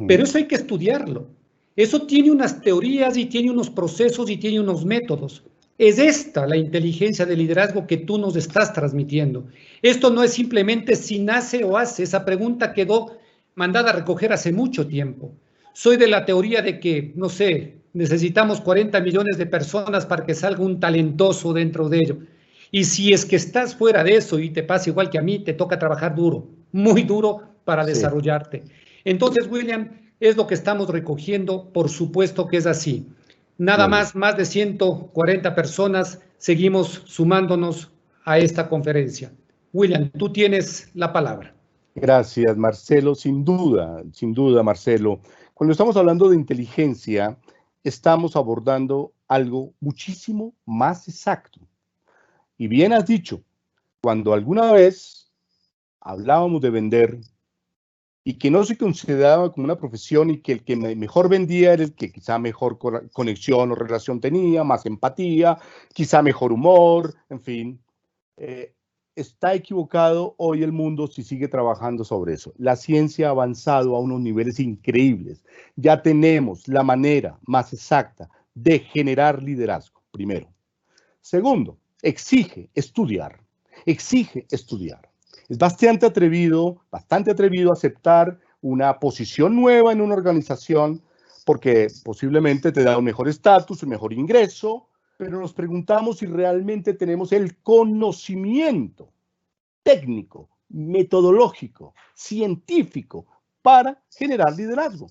Pero eso hay que estudiarlo. Eso tiene unas teorías y tiene unos procesos y tiene unos métodos. Es esta la inteligencia de liderazgo que tú nos estás transmitiendo. Esto no es simplemente si nace o hace. Esa pregunta quedó mandada a recoger hace mucho tiempo. Soy de la teoría de que, no sé, necesitamos 40 millones de personas para que salga un talentoso dentro de ello. Y si es que estás fuera de eso y te pasa igual que a mí, te toca trabajar duro, muy duro para desarrollarte. Entonces, William, es lo que estamos recogiendo, por supuesto que es así. Nada más de 140 personas seguimos sumándonos a esta conferencia. William, tú tienes la palabra. Gracias, Marcelo. Sin duda, Marcelo. Cuando estamos hablando de inteligencia, estamos abordando algo muchísimo más exacto. Y bien has dicho, cuando alguna vez hablábamos de vender y que no se consideraba como una profesión y que el que mejor vendía era el que quizá mejor conexión o relación tenía, más empatía, quizá mejor humor, en fin. Está equivocado hoy el mundo si sigue trabajando sobre eso. La ciencia ha avanzado a unos niveles increíbles. Ya tenemos la manera más exacta de generar liderazgo, primero. Segundo, exige estudiar. Es bastante atrevido aceptar una posición nueva en una organización porque posiblemente te da un mejor estatus, un mejor ingreso, pero nos preguntamos si realmente tenemos el conocimiento técnico, metodológico, científico para generar liderazgo.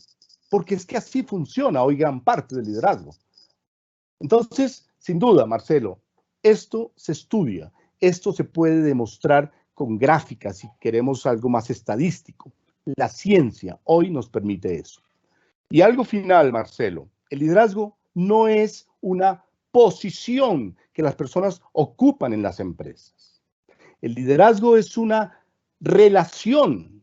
Porque es que así funciona hoy gran parte del liderazgo. Entonces, sin duda, Marcelo, esto se estudia, esto se puede demostrar con gráficas si queremos algo más estadístico. La ciencia hoy nos permite eso. Y algo final, Marcelo, el liderazgo no es una posición que las personas ocupan en las empresas. El liderazgo es una relación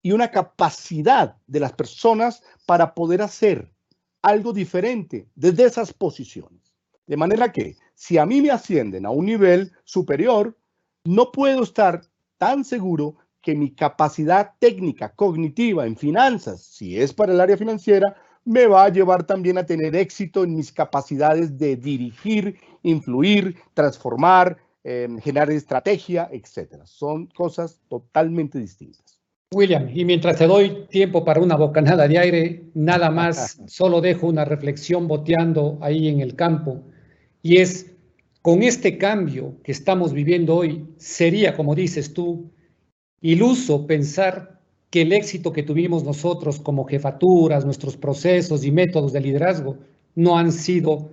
y una capacidad de las personas para poder hacer algo diferente desde esas posiciones. De manera que si a mí me ascienden a un nivel superior, no puedo estar tan seguro que mi capacidad técnica, cognitiva en finanzas, si es para el área financiera, me va a llevar también a tener éxito en mis capacidades de dirigir, influir, transformar, generar estrategia, etc. Son cosas totalmente distintas. William, y mientras te doy tiempo para una bocanada de aire, nada más, solo dejo una reflexión boteando ahí en el campo, y es, con este cambio que estamos viviendo hoy, sería, como dices tú, iluso pensar que el éxito que tuvimos nosotros como jefaturas, nuestros procesos y métodos de liderazgo no han sido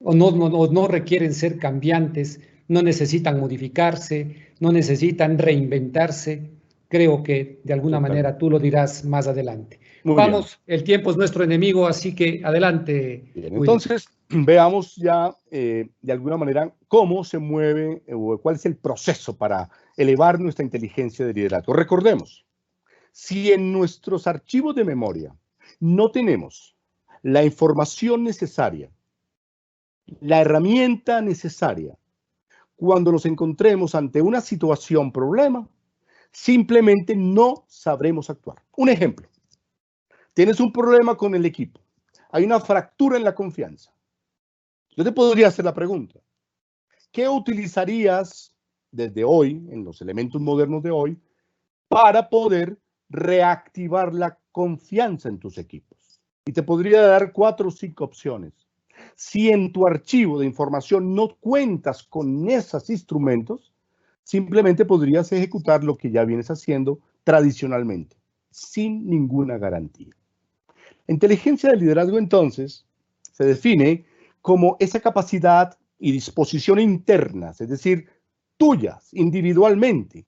o no requieren ser cambiantes, no necesitan modificarse, no necesitan reinventarse. Creo que de alguna manera tú lo dirás más adelante. Vamos, el tiempo es nuestro enemigo, así que adelante. Bien, entonces, veamos ya de alguna manera cómo se mueve o cuál es el proceso para elevar nuestra inteligencia de liderazgo. Recordemos, si en nuestros archivos de memoria no tenemos la información necesaria, la herramienta necesaria cuando nos encontremos ante una situación, problema, simplemente no sabremos actuar. Un ejemplo, tienes un problema con el equipo, hay una fractura en la confianza. Yo te podría hacer la pregunta, ¿qué utilizarías desde hoy, en los elementos modernos de hoy, para poder reactivar la confianza en tus equipos? Y te podría dar 4 o 5 opciones. Si en tu archivo de información no cuentas con esos instrumentos, simplemente podrías ejecutar lo que ya vienes haciendo tradicionalmente, sin ninguna garantía. La inteligencia del liderazgo, entonces, se define como esa capacidad y disposición internas, es decir, tuyas individualmente,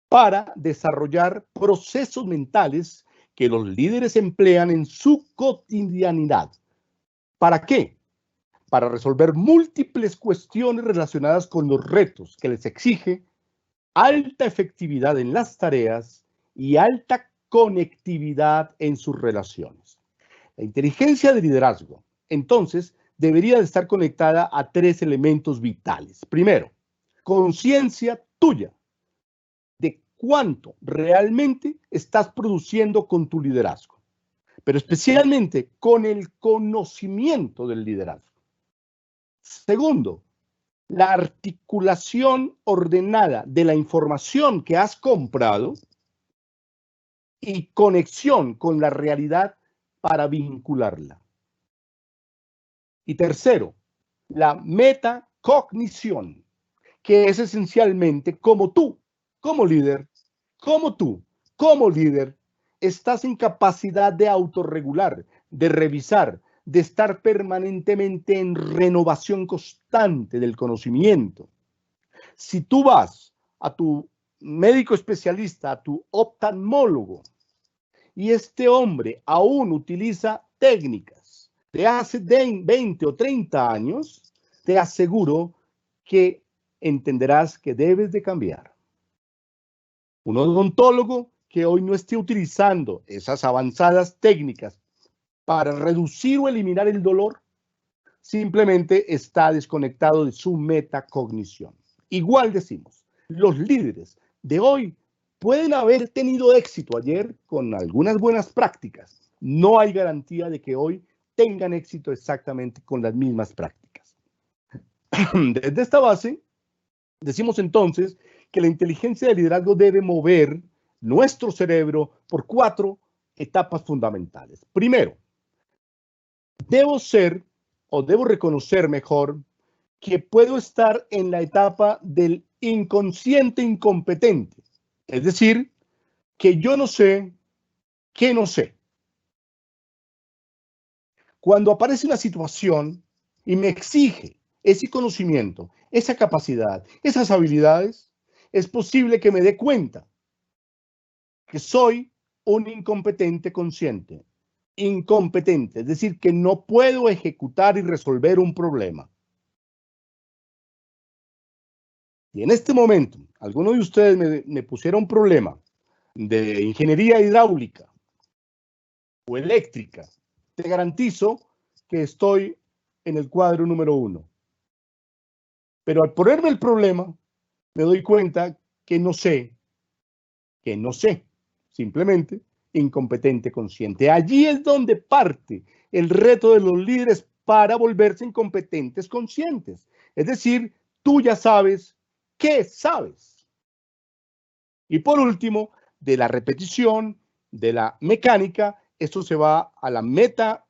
para desarrollar procesos mentales que los líderes emplean en su cotidianidad. ¿Para qué? Para resolver múltiples cuestiones relacionadas con los retos que les exige alta efectividad en las tareas y alta conectividad en sus relaciones. La inteligencia de liderazgo, entonces, debería de estar conectada a 3 elementos vitales. Primero, conciencia tuya de cuánto realmente estás produciendo con tu liderazgo, pero especialmente con el conocimiento del liderazgo. Segundo, la articulación ordenada de la información que has comprado y conexión con la realidad para vincularla. Y tercero, la metacognición, que es esencialmente como tú, como líder, estás en capacidad de autorregular, de revisar, de estar permanentemente en renovación constante del conocimiento. Si tú vas a tu médico especialista, a tu oftalmólogo, y este hombre aún utiliza técnicas de hace 20 o 30 años, te aseguro que entenderás que debes de cambiar. Un odontólogo que hoy no esté utilizando esas avanzadas técnicas para reducir o eliminar el dolor, simplemente está desconectado de su metacognición. Igual decimos, los líderes de hoy pueden haber tenido éxito ayer con algunas buenas prácticas. No hay garantía de que hoy tengan éxito exactamente con las mismas prácticas. Desde esta base, decimos entonces que la inteligencia de liderazgo debe mover nuestro cerebro por 4 etapas fundamentales. Primero, debo reconocer mejor que puedo estar en la etapa del inconsciente incompetente. Es decir, que yo no sé que no sé. Cuando aparece una situación y me exige ese conocimiento, esa capacidad, esas habilidades, es posible que me dé cuenta que soy un incompetente consciente. Incompetente, es decir, que no puedo ejecutar y resolver un problema. Y en este momento, algunos de ustedes me pusieron un problema de ingeniería hidráulica o eléctrica, te garantizo que estoy en el cuadro número 1. Pero al ponerme el problema, me doy cuenta que no sé, simplemente incompetente consciente. Allí es donde parte el reto de los líderes para volverse incompetentes conscientes. Es decir, tú ya sabes qué sabes. Y por último, de la repetición, de la mecánica, esto se va a la meta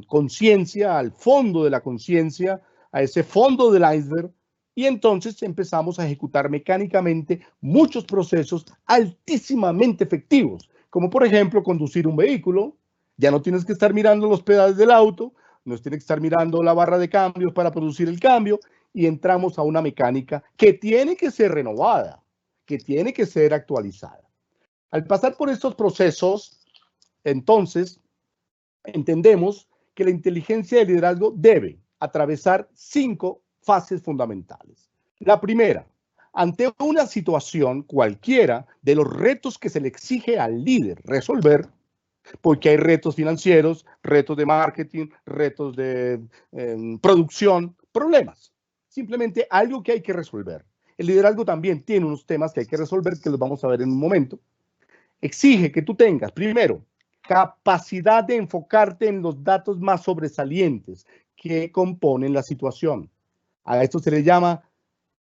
conciencia, al fondo de la conciencia, a ese fondo del iceberg, y entonces empezamos a ejecutar mecánicamente muchos procesos altísimamente efectivos, como por ejemplo conducir un vehículo. Ya no tienes que estar mirando los pedales del auto, no tienes que estar mirando la barra de cambios para producir el cambio, y entramos a una mecánica que tiene que ser renovada, que tiene que ser actualizada. Al pasar por estos procesos, entonces, entendemos que la inteligencia de liderazgo debe atravesar 5 fases fundamentales. La primera, ante una situación cualquiera de los retos que se le exige al líder resolver, porque hay retos financieros, retos de marketing, retos de producción, problemas. simplemente algo que hay que resolver. El liderazgo también tiene unos temas que hay que resolver, que los vamos a ver en un momento. Exige que tú tengas, primero, capacidad de enfocarte en los datos más sobresalientes que componen la situación. A esto se le llama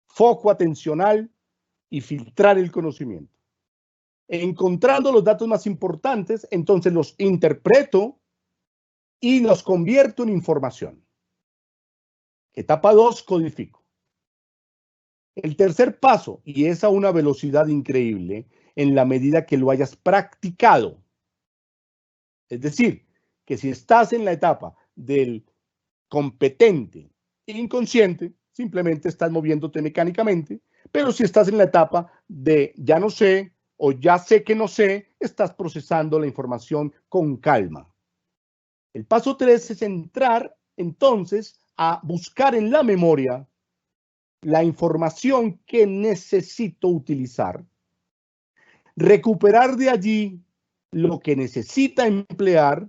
foco atencional y filtrar el conocimiento. Encontrando los datos más importantes, entonces los interpreto y los convierto en información. Etapa 2, codifico. El tercer paso, y es a una velocidad increíble, en la medida que lo hayas practicado. Es decir, que si estás en la etapa del competente inconsciente, simplemente estás moviéndote mecánicamente, pero si estás en la etapa de ya no sé o ya sé que no sé, estás procesando la información con calma. El paso 3 es entrar entonces a buscar en la memoria la información que necesito utilizar, recuperar de allí lo que necesita emplear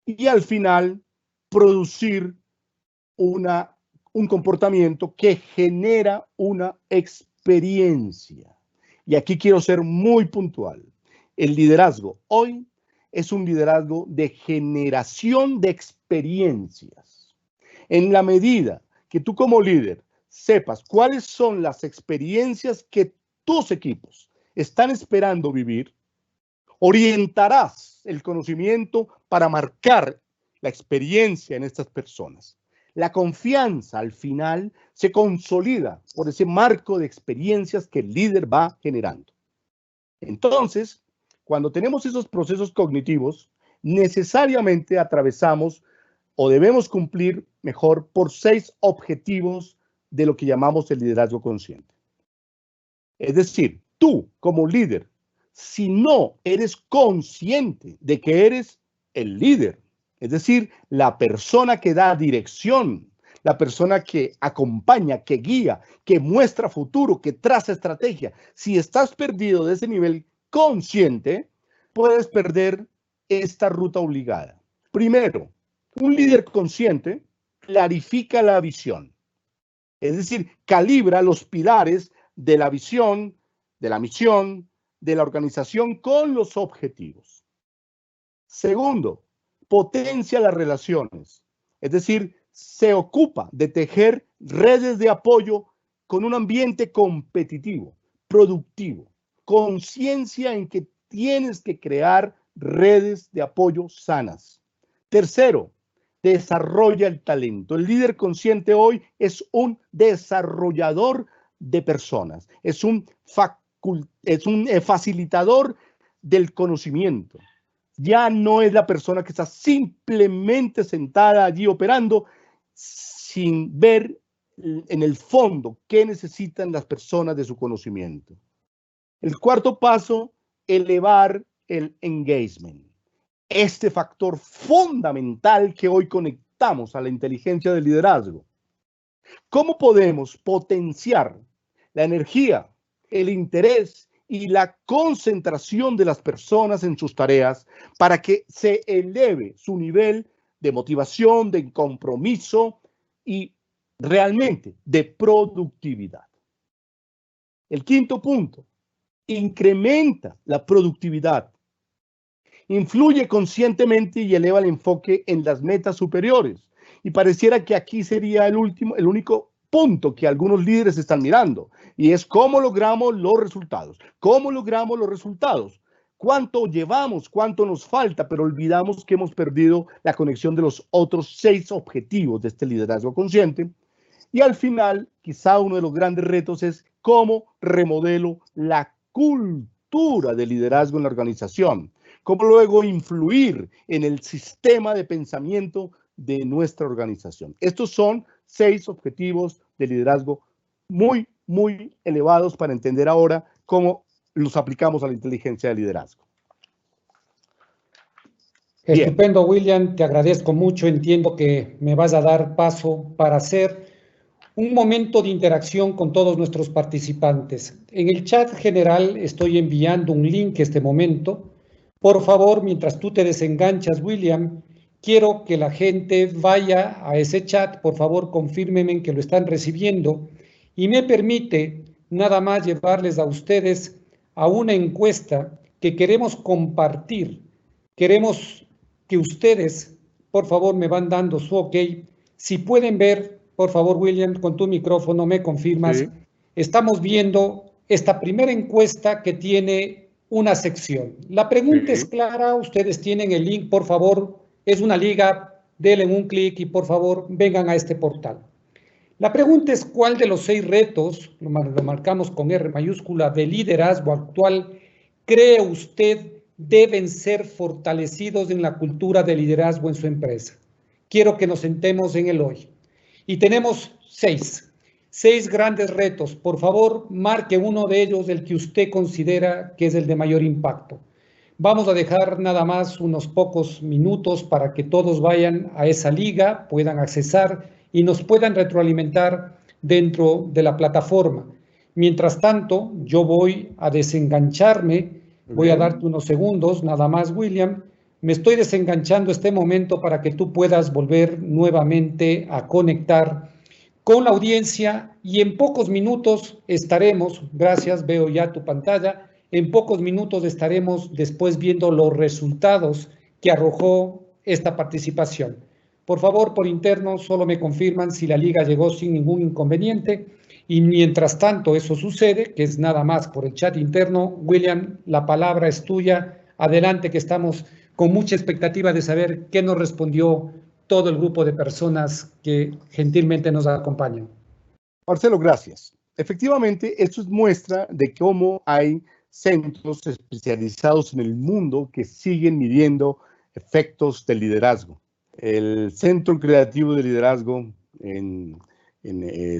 y al final producir un comportamiento que genera una experiencia. Y aquí quiero ser muy puntual. El liderazgo hoy es un liderazgo de generación de experiencias. En la medida que tú como líder sepas cuáles son las experiencias que tus equipos están esperando vivir, orientarás el conocimiento para marcar la experiencia en estas personas. La confianza al final se consolida por ese marco de experiencias que el líder va generando. Entonces, cuando tenemos esos procesos cognitivos, necesariamente atravesamos o debemos cumplir mejor por 6 objetivos de lo que llamamos el liderazgo consciente. Es decir, tú como líder, si no eres consciente de que eres el líder, es decir, la persona que da dirección, la persona que acompaña, que guía, que muestra futuro, que traza estrategia, si estás perdido de ese nivel consciente, puedes perder esta ruta obligada. Primero, un líder consciente clarifica la visión, es decir, calibra los pilares de la visión, de la misión, de la organización con los objetivos. Segundo, potencia las relaciones, es decir, se ocupa de tejer redes de apoyo con un ambiente competitivo, productivo, conciencia en que tienes que crear redes de apoyo sanas. Tercero, desarrolla el talento. El líder consciente hoy es un desarrollador de personas, es un facilitador del conocimiento. Ya no es la persona que está simplemente sentada allí operando sin ver en el fondo qué necesitan las personas de su conocimiento. El cuarto paso, elevar el engagement. Este factor fundamental que hoy conectamos a la inteligencia del liderazgo. ¿Cómo podemos potenciar la energía, el interés y la concentración de las personas en sus tareas para que se eleve su nivel de motivación, de compromiso y realmente de productividad? El quinto punto, incrementa la productividad. Influye conscientemente y eleva el enfoque en las metas superiores. Y pareciera que aquí sería el único punto que algunos líderes están mirando, y es cómo logramos los resultados. ¿Cómo logramos los resultados? ¿Cuánto llevamos? ¿Cuánto nos falta? Pero olvidamos que hemos perdido la conexión de los otros 6 objetivos de este liderazgo consciente. Y al final, quizá uno de los grandes retos es cómo remodelo la cultura de liderazgo en la organización. Cómo luego influir en el sistema de pensamiento de nuestra organización. Estos son 6 objetivos de liderazgo muy, muy elevados para entender ahora cómo los aplicamos a la inteligencia de liderazgo. Estupendo, William, te agradezco mucho. Entiendo que me vas a dar paso para hacer un momento de interacción con todos nuestros participantes. En el chat general estoy enviando un link este momento. Por favor, mientras tú te desenganchas, William, quiero que la gente vaya a ese chat, por favor, confírmenme que lo están recibiendo y me permite nada más llevarles a ustedes a una encuesta que queremos compartir. Queremos que ustedes, por favor, me van dando su ok. Si pueden ver, por favor, William, con tu micrófono me confirmas. Sí. Estamos viendo esta primera encuesta que tiene una sección. La pregunta es Sí. clara, ustedes tienen el link, por favor, es una liga, denle un clic y por favor vengan a este portal. La pregunta es cuál de los 6 retos, lo marcamos con R mayúscula, de liderazgo actual, cree usted deben ser fortalecidos en la cultura de liderazgo en su empresa. Quiero que nos sentemos en el hoy. Y tenemos 6 grandes retos. Por favor, marque uno de ellos, el que usted considera que es el de mayor impacto. Vamos a dejar nada más unos pocos minutos para que todos vayan a esa liga, puedan accesar y nos puedan retroalimentar dentro de la plataforma. Mientras tanto, yo voy a desengancharme, voy a darte unos segundos, nada más, William. Me estoy desenganchando este momento para que tú puedas volver nuevamente a conectar con la audiencia y en pocos minutos estaremos, gracias, veo ya tu pantalla, en pocos minutos estaremos después viendo los resultados que arrojó esta participación. Por favor, por interno, solo me confirman si la liga llegó sin ningún inconveniente. Y mientras tanto eso sucede, que es nada más por el chat interno, William, la palabra es tuya. Adelante, que estamos con mucha expectativa de saber qué nos respondió todo el grupo de personas que gentilmente nos acompañan. Marcelo, gracias. Efectivamente, esto es muestra de cómo hay centros especializados en el mundo que siguen midiendo efectos del liderazgo. El Centro Creativo de Liderazgo en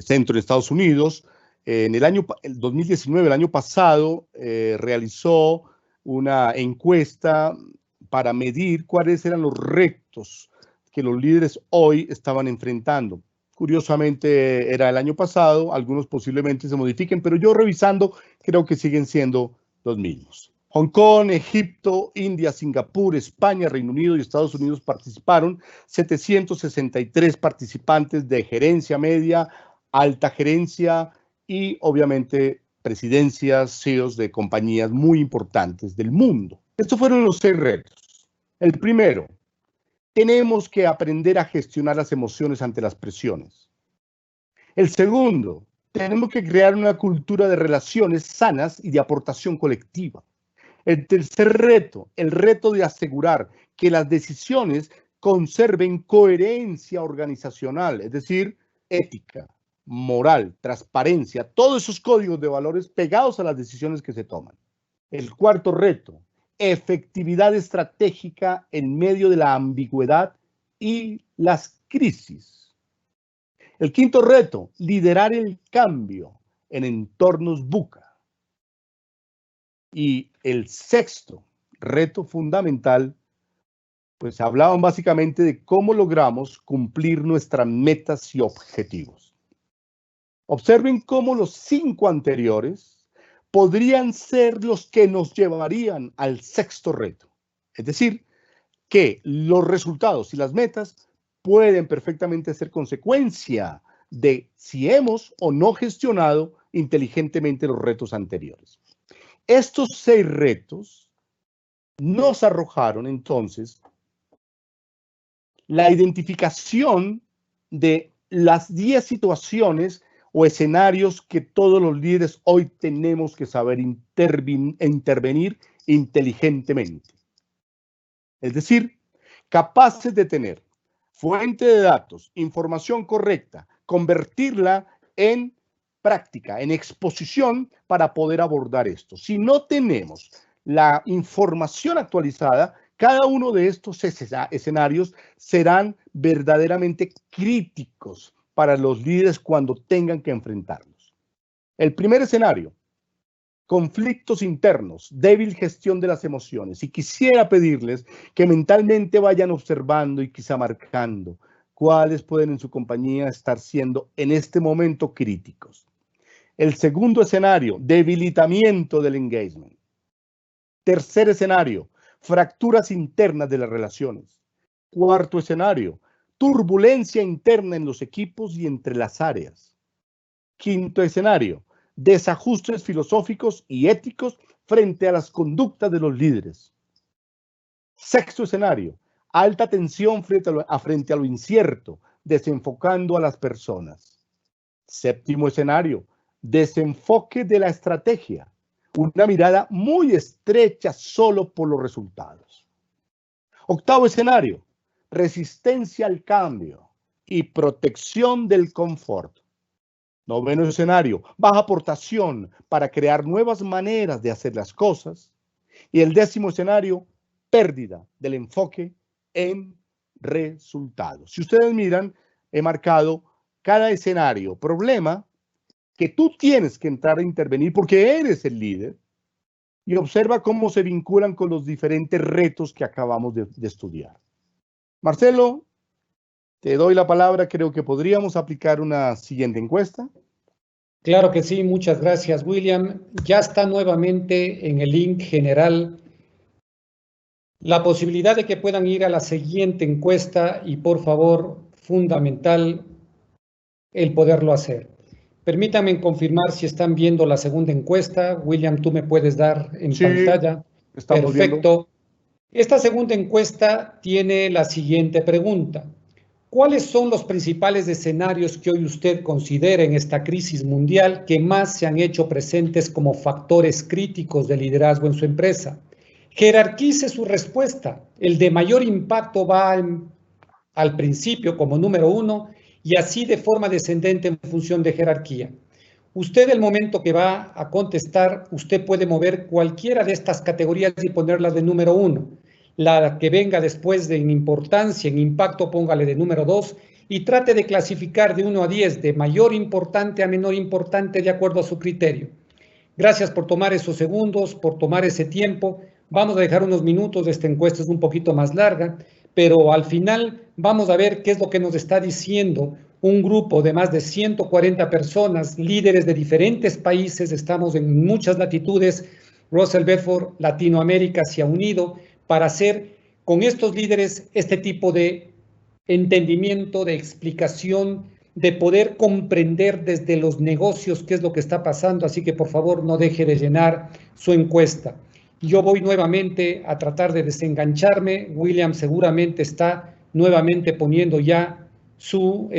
Centro de Estados Unidos, en el 2019, el año pasado, realizó una encuesta para medir cuáles eran los retos que los líderes hoy estaban enfrentando. Curiosamente era el año pasado, algunos posiblemente se modifiquen, pero yo revisando creo que siguen siendo los mismos. Hong Kong, Egipto, India, Singapur, España, Reino Unido y Estados Unidos participaron. 763 participantes de gerencia media, alta gerencia y obviamente presidencias, CEOs de compañías muy importantes del mundo. Estos fueron los 6 retos. El primero, tenemos que aprender a gestionar las emociones ante las presiones. El segundo, tenemos que crear una cultura de relaciones sanas y de aportación colectiva. El tercer reto, el reto de asegurar que las decisiones conserven coherencia organizacional, es decir, ética, moral, transparencia, todos esos códigos de valores pegados a las decisiones que se toman. El cuarto reto, efectividad estratégica en medio de la ambigüedad y las crisis. El quinto reto, liderar el cambio en entornos VUCA. Y el sexto reto fundamental, pues hablaban básicamente de cómo logramos cumplir nuestras metas y objetivos. Observen cómo los 5 anteriores podrían ser los que nos llevarían al sexto reto. Es decir, que los resultados y las metas pueden perfectamente ser consecuencia de si hemos o no gestionado inteligentemente los retos anteriores. Estos 6 retos nos arrojaron entonces la identificación de las 10 situaciones o escenarios que todos los líderes hoy tenemos que saber intervenir inteligentemente. Es decir, capaces de tener fuente de datos, información correcta, convertirla en práctica, en exposición para poder abordar esto. Si no tenemos la información actualizada, cada uno de estos escenarios serán verdaderamente críticos para los líderes cuando tengan que enfrentarlos. El primer escenario, conflictos internos, débil gestión de las emociones. Y quisiera pedirles que mentalmente vayan observando y quizá marcando cuáles pueden en su compañía estar siendo en este momento críticos. El segundo escenario, debilitamiento del engagement. Tercer escenario, fracturas internas de las relaciones. Cuarto escenario, turbulencia interna en los equipos y entre las áreas. Quinto escenario, desajustes filosóficos y éticos frente a las conductas de los líderes. Sexto escenario, alta tensión frente a lo incierto, desenfocando a las personas. Séptimo escenario, desenfoque de la estrategia, una mirada muy estrecha solo por los resultados. Octavo escenario, resistencia al cambio y protección del confort. Noveno escenario, baja aportación para crear nuevas maneras de hacer las cosas. Y el décimo escenario, pérdida del enfoque en resultados. Si ustedes miran, he marcado cada escenario, problema que tú tienes que entrar a intervenir porque eres el líder, y observa cómo se vinculan con los diferentes retos que acabamos de estudiar. Marcelo, te doy la palabra. Creo que podríamos aplicar una siguiente encuesta. Claro que sí, muchas gracias, William. Ya está nuevamente en el link general la posibilidad de que puedan ir a la siguiente encuesta y, por favor, fundamental el poderlo hacer. Permítanme confirmar si están viendo la segunda encuesta. William, tú me puedes dar en pantalla. Perfecto. Viendo. Esta segunda encuesta tiene la siguiente pregunta. ¿Cuáles son los principales escenarios que hoy usted considera en esta crisis mundial que más se han hecho presentes como factores críticos de liderazgo en su empresa? Jerarquice su respuesta. El de mayor impacto va al principio como número 1 y así de forma descendente en función de jerarquía. Usted, el momento que va a contestar, usted puede mover cualquiera de estas categorías y ponerlas de número 1. La que venga después de en importancia, en impacto, póngale de número 2 y trate de clasificar de 1 a 10, de mayor importante a menor importante, de acuerdo a su criterio. Gracias por tomar esos segundos, por tomar ese tiempo. Vamos a dejar unos minutos, esta encuesta es un poquito más larga, pero al final vamos a ver qué es lo que nos está diciendo un grupo de más de 140 personas, líderes de diferentes países, estamos en muchas latitudes. Russell Bedford, Latinoamérica se ha unido para hacer con estos líderes este tipo de entendimiento, de explicación, de poder comprender desde los negocios qué es lo que está pasando. Así que por favor no deje de llenar su encuesta. Yo voy nuevamente a tratar de desengancharme. William seguramente está nuevamente poniendo ya su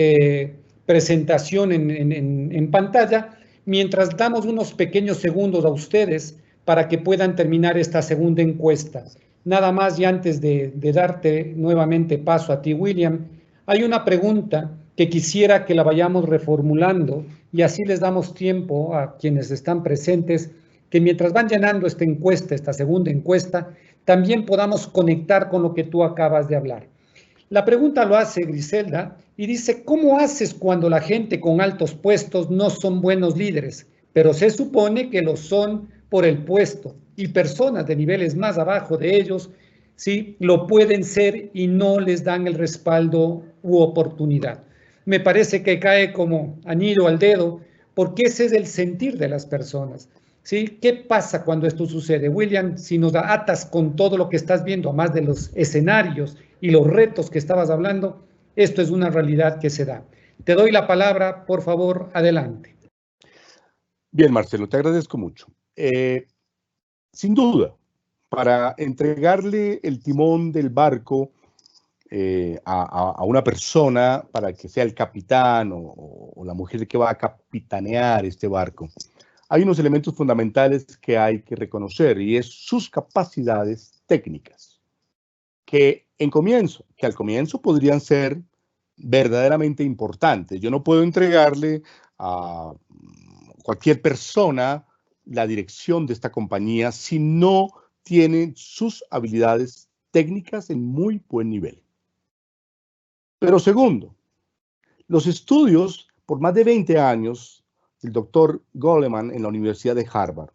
presentación en pantalla, mientras damos unos pequeños segundos a ustedes para que puedan terminar esta segunda encuesta. Nada más, y antes de darte nuevamente paso a ti, William, hay una pregunta que quisiera que la vayamos reformulando y así les damos tiempo a quienes están presentes que mientras van llenando esta encuesta, esta segunda encuesta, también podamos conectar con lo que tú acabas de hablar. La pregunta lo hace Griselda y dice, ¿cómo haces cuando la gente con altos puestos no son buenos líderes, pero se supone que lo son por el puesto y personas de niveles más abajo de ellos, sí, lo pueden ser y no les dan el respaldo u oportunidad? Me parece que cae como anillo al dedo, porque ese es el sentir de las personas. ¿Sí? ¿Qué pasa cuando esto sucede? William, si nos atas con todo lo que estás viendo, más de los escenarios y los retos que estabas hablando, esto es una realidad que se da. Te doy la palabra, por favor, adelante. Bien, Marcelo, te agradezco mucho. Sin duda, para entregarle el timón del barco a una persona para que sea el capitán o la mujer que va a capitanear este barco, hay unos elementos fundamentales que hay que reconocer y es sus capacidades técnicas, que al comienzo podrían ser verdaderamente importantes. Yo no puedo entregarle a cualquier persona la dirección de esta compañía si no tiene sus habilidades técnicas en muy buen nivel. Pero segundo, los estudios por más de 20 años del doctor Goleman en la Universidad de Harvard,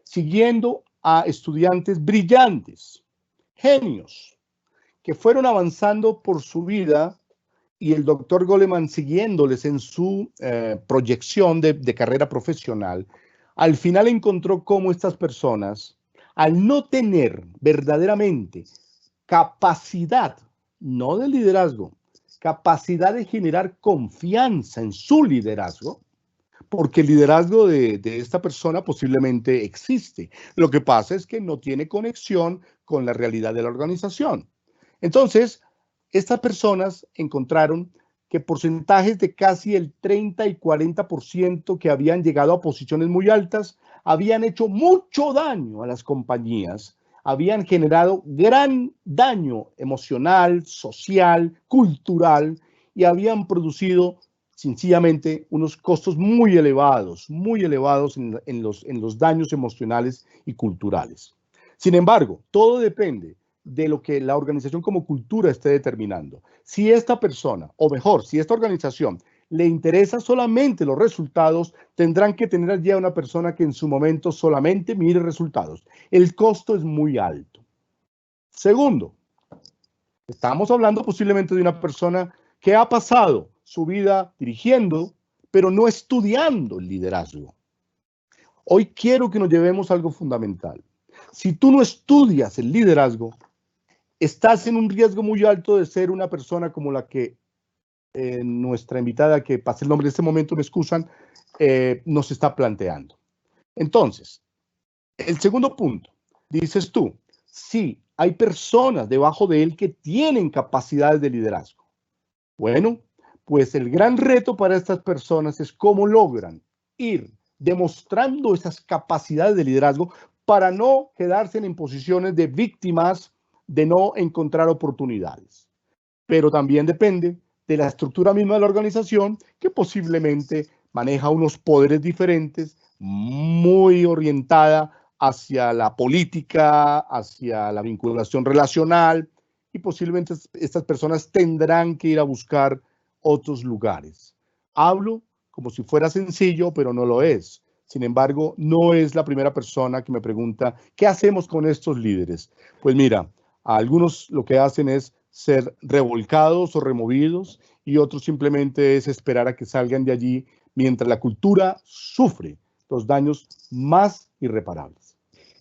siguiendo a estudiantes brillantes, genios, que fueron avanzando por su vida y el doctor Goleman siguiéndoles en su proyección de carrera profesional, al final encontró cómo estas personas, al no tener verdaderamente capacidad no del liderazgo, capacidad de generar confianza en su liderazgo, porque el liderazgo de esta persona posiblemente existe. Lo que pasa es que no tiene conexión con la realidad de la organización. Entonces, estas personas encontraron que porcentajes de casi el 30 y 40% que habían llegado a posiciones muy altas habían hecho mucho daño a las compañías, habían generado gran daño emocional, social, cultural y habían producido sencillamente unos costos muy elevados en los daños emocionales y culturales. Sin embargo, todo depende de lo que la organización como cultura esté determinando. Si esta persona, o mejor, si esta organización le interesa solamente los resultados, tendrán que tener allí a una persona que en su momento solamente mire resultados. El costo es muy alto. Segundo, estamos hablando posiblemente de una persona que ha pasado su vida dirigiendo, pero no estudiando el liderazgo. Hoy quiero que nos llevemos algo fundamental. Si tú no estudias el liderazgo, estás en un riesgo muy alto de ser una persona como la que nuestra invitada, que pasé el nombre en este momento, me excusan, nos está planteando. Entonces, el segundo punto, dices tú, sí, hay personas debajo de él que tienen capacidades de liderazgo. Bueno, pues el gran reto para estas personas es cómo logran ir demostrando esas capacidades de liderazgo para no quedarse en posiciones de víctimas, de no encontrar oportunidades. Pero también depende de la estructura misma de la organización, que posiblemente maneja unos poderes diferentes, muy orientada hacia la política, hacia la vinculación relacional, y posiblemente estas personas tendrán que ir a buscar otros lugares. Hablo como si fuera sencillo, pero no lo es. Sin embargo, no es la primera persona que me pregunta, ¿qué hacemos con estos líderes? Pues mira, algunos lo que hacen es ser revolcados o removidos y otros simplemente es esperar a que salgan de allí mientras la cultura sufre los daños más irreparables.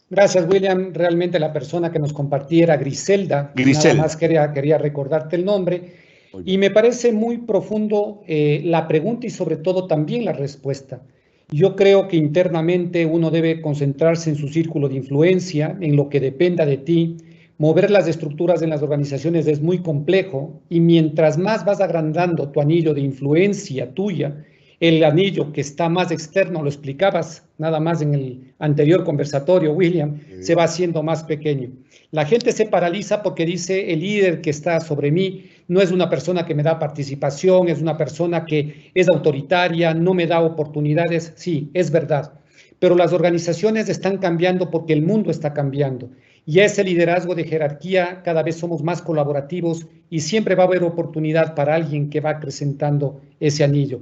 Gracias, William. Realmente la persona que nos compartiera, Griselda, nada más quería recordarte el nombre. Y me parece muy profundo la pregunta y sobre todo también la respuesta. Yo creo que internamente uno debe concentrarse en su círculo de influencia, en lo que dependa de ti. Mover las estructuras en las organizaciones es muy complejo y mientras más vas agrandando tu anillo de influencia tuya, el anillo que está más externo, lo explicabas nada más en el anterior conversatorio, William, se va haciendo más pequeño. La gente se paraliza porque dice el líder que está sobre mí no es una persona que me da participación, es una persona que es autoritaria, no me da oportunidades. Sí, es verdad, pero las organizaciones están cambiando porque el mundo está cambiando. Y ese liderazgo de jerarquía, cada vez somos más colaborativos y siempre va a haber oportunidad para alguien que va acrecentando ese anillo.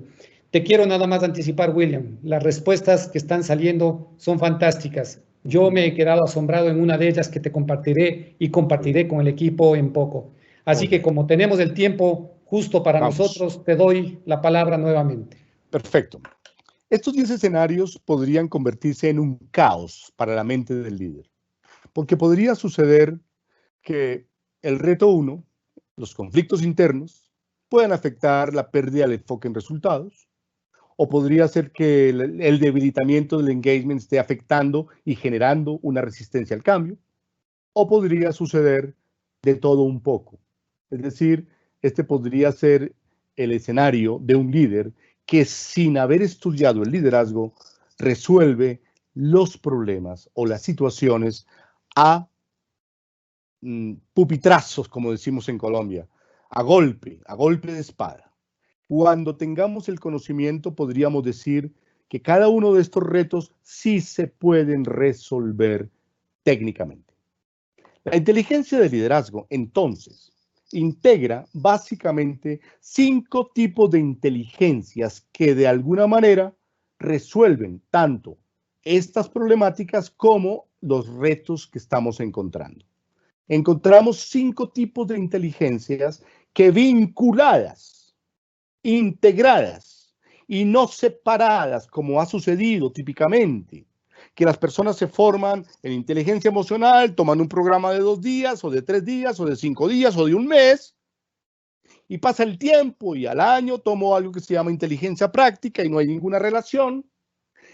Te quiero nada más anticipar, William, las respuestas que están saliendo son fantásticas. Yo me he quedado asombrado en una de ellas que te compartiré y compartiré con el equipo en poco. Así que como tenemos el tiempo justo para nosotros, te doy la palabra nuevamente. Perfecto. Estos 10 escenarios podrían convertirse en un caos para la mente del líder, porque podría suceder que el reto 1, los conflictos internos, puedan afectar la pérdida del enfoque en resultados, o podría ser que el debilitamiento del engagement esté afectando y generando una resistencia al cambio, o podría suceder de todo un poco. Es decir, este podría ser el escenario de un líder que sin haber estudiado el liderazgo resuelve los problemas o las situaciones a pupitrazos, como decimos en Colombia, a golpe de espada. Cuando tengamos el conocimiento, podríamos decir que cada uno de estos retos sí se pueden resolver técnicamente. La inteligencia de liderazgo, entonces, integra básicamente 5 tipos de inteligencias que de alguna manera resuelven tanto estas problemáticas como los retos que estamos encontrando. Encontramos 5 tipos de inteligencias que vinculadas, integradas y no separadas, como ha sucedido típicamente, que las personas se forman en inteligencia emocional, toman un programa de 2 días, o de 3 días, o de 5 días, o de un mes, Y pasa el tiempo y al año tomo algo que se llama inteligencia práctica y no hay ninguna relación.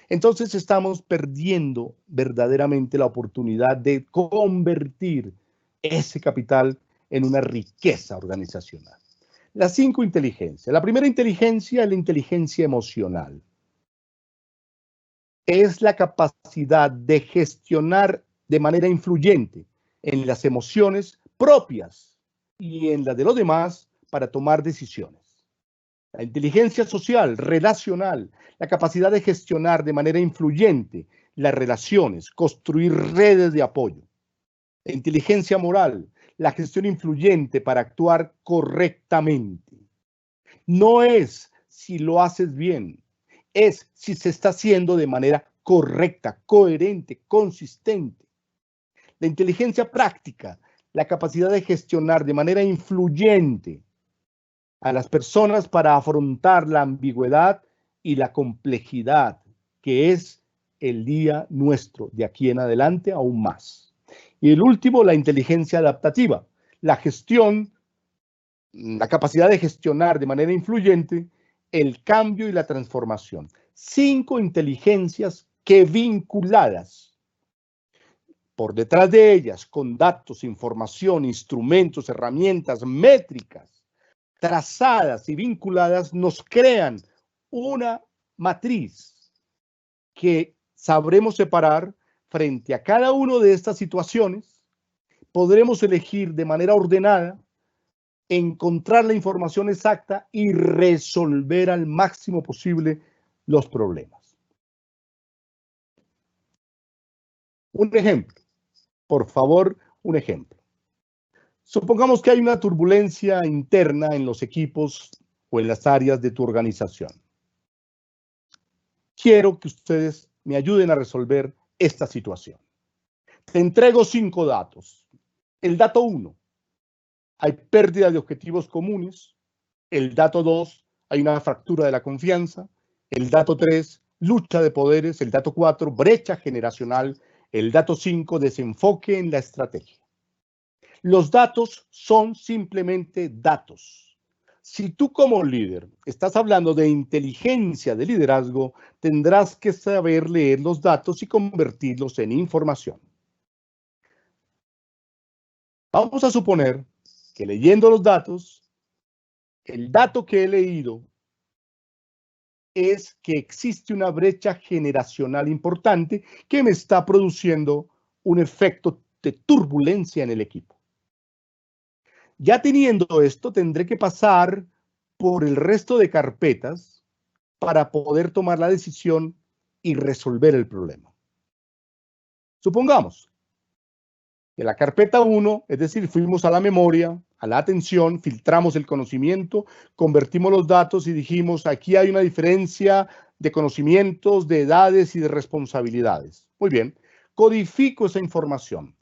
Entonces estamos perdiendo verdaderamente la oportunidad de convertir ese capital en una riqueza organizacional. Las 5 inteligencias. La primera inteligencia es la inteligencia emocional. Es la capacidad de gestionar de manera influyente en las emociones propias y en las de los demás para tomar decisiones. La inteligencia social, relacional, la capacidad de gestionar de manera influyente las relaciones, construir redes de apoyo. La inteligencia moral, la gestión influyente para actuar correctamente. No es si lo haces bien, es si se está haciendo de manera correcta, coherente, consistente. La inteligencia práctica, la capacidad de gestionar de manera influyente a las personas para afrontar la ambigüedad y la complejidad que es el día nuestro, de aquí en adelante aún más. Y el último, la inteligencia adaptativa, la gestión, la capacidad de gestionar de manera influyente el cambio y la transformación. 5 inteligencias que vinculadas por detrás de ellas con datos, información, instrumentos, herramientas, métricas, trazadas y vinculadas, nos crean una matriz que sabremos separar frente a cada una de estas situaciones. Podremos elegir de manera ordenada, encontrar la información exacta y resolver al máximo posible los problemas. Un ejemplo, por favor, un ejemplo. Supongamos que hay una turbulencia interna en los equipos o en las áreas de tu organización. Quiero que ustedes me ayuden a resolver esta situación. Te entrego 5 datos. El dato 1, hay pérdida de objetivos comunes. El dato 2, hay una fractura de la confianza. El dato 3, lucha de poderes. El dato 4, brecha generacional. El dato 5, desenfoque en la estrategia. Los datos son simplemente datos. Si tú como líder estás hablando de inteligencia de liderazgo, tendrás que saber leer los datos y convertirlos en información. Vamos a suponer que leyendo los datos, el dato que he leído es que existe una brecha generacional importante que me está produciendo un efecto de turbulencia en el equipo. Ya teniendo esto, tendré que pasar por el resto de carpetas para poder tomar la decisión y resolver el problema. Supongamos que la carpeta 1, es decir, fuimos a la memoria, a la atención, filtramos el conocimiento, convertimos los datos y dijimos, aquí hay una diferencia de conocimientos, de edades y de responsabilidades. Muy bien, codifico esa información.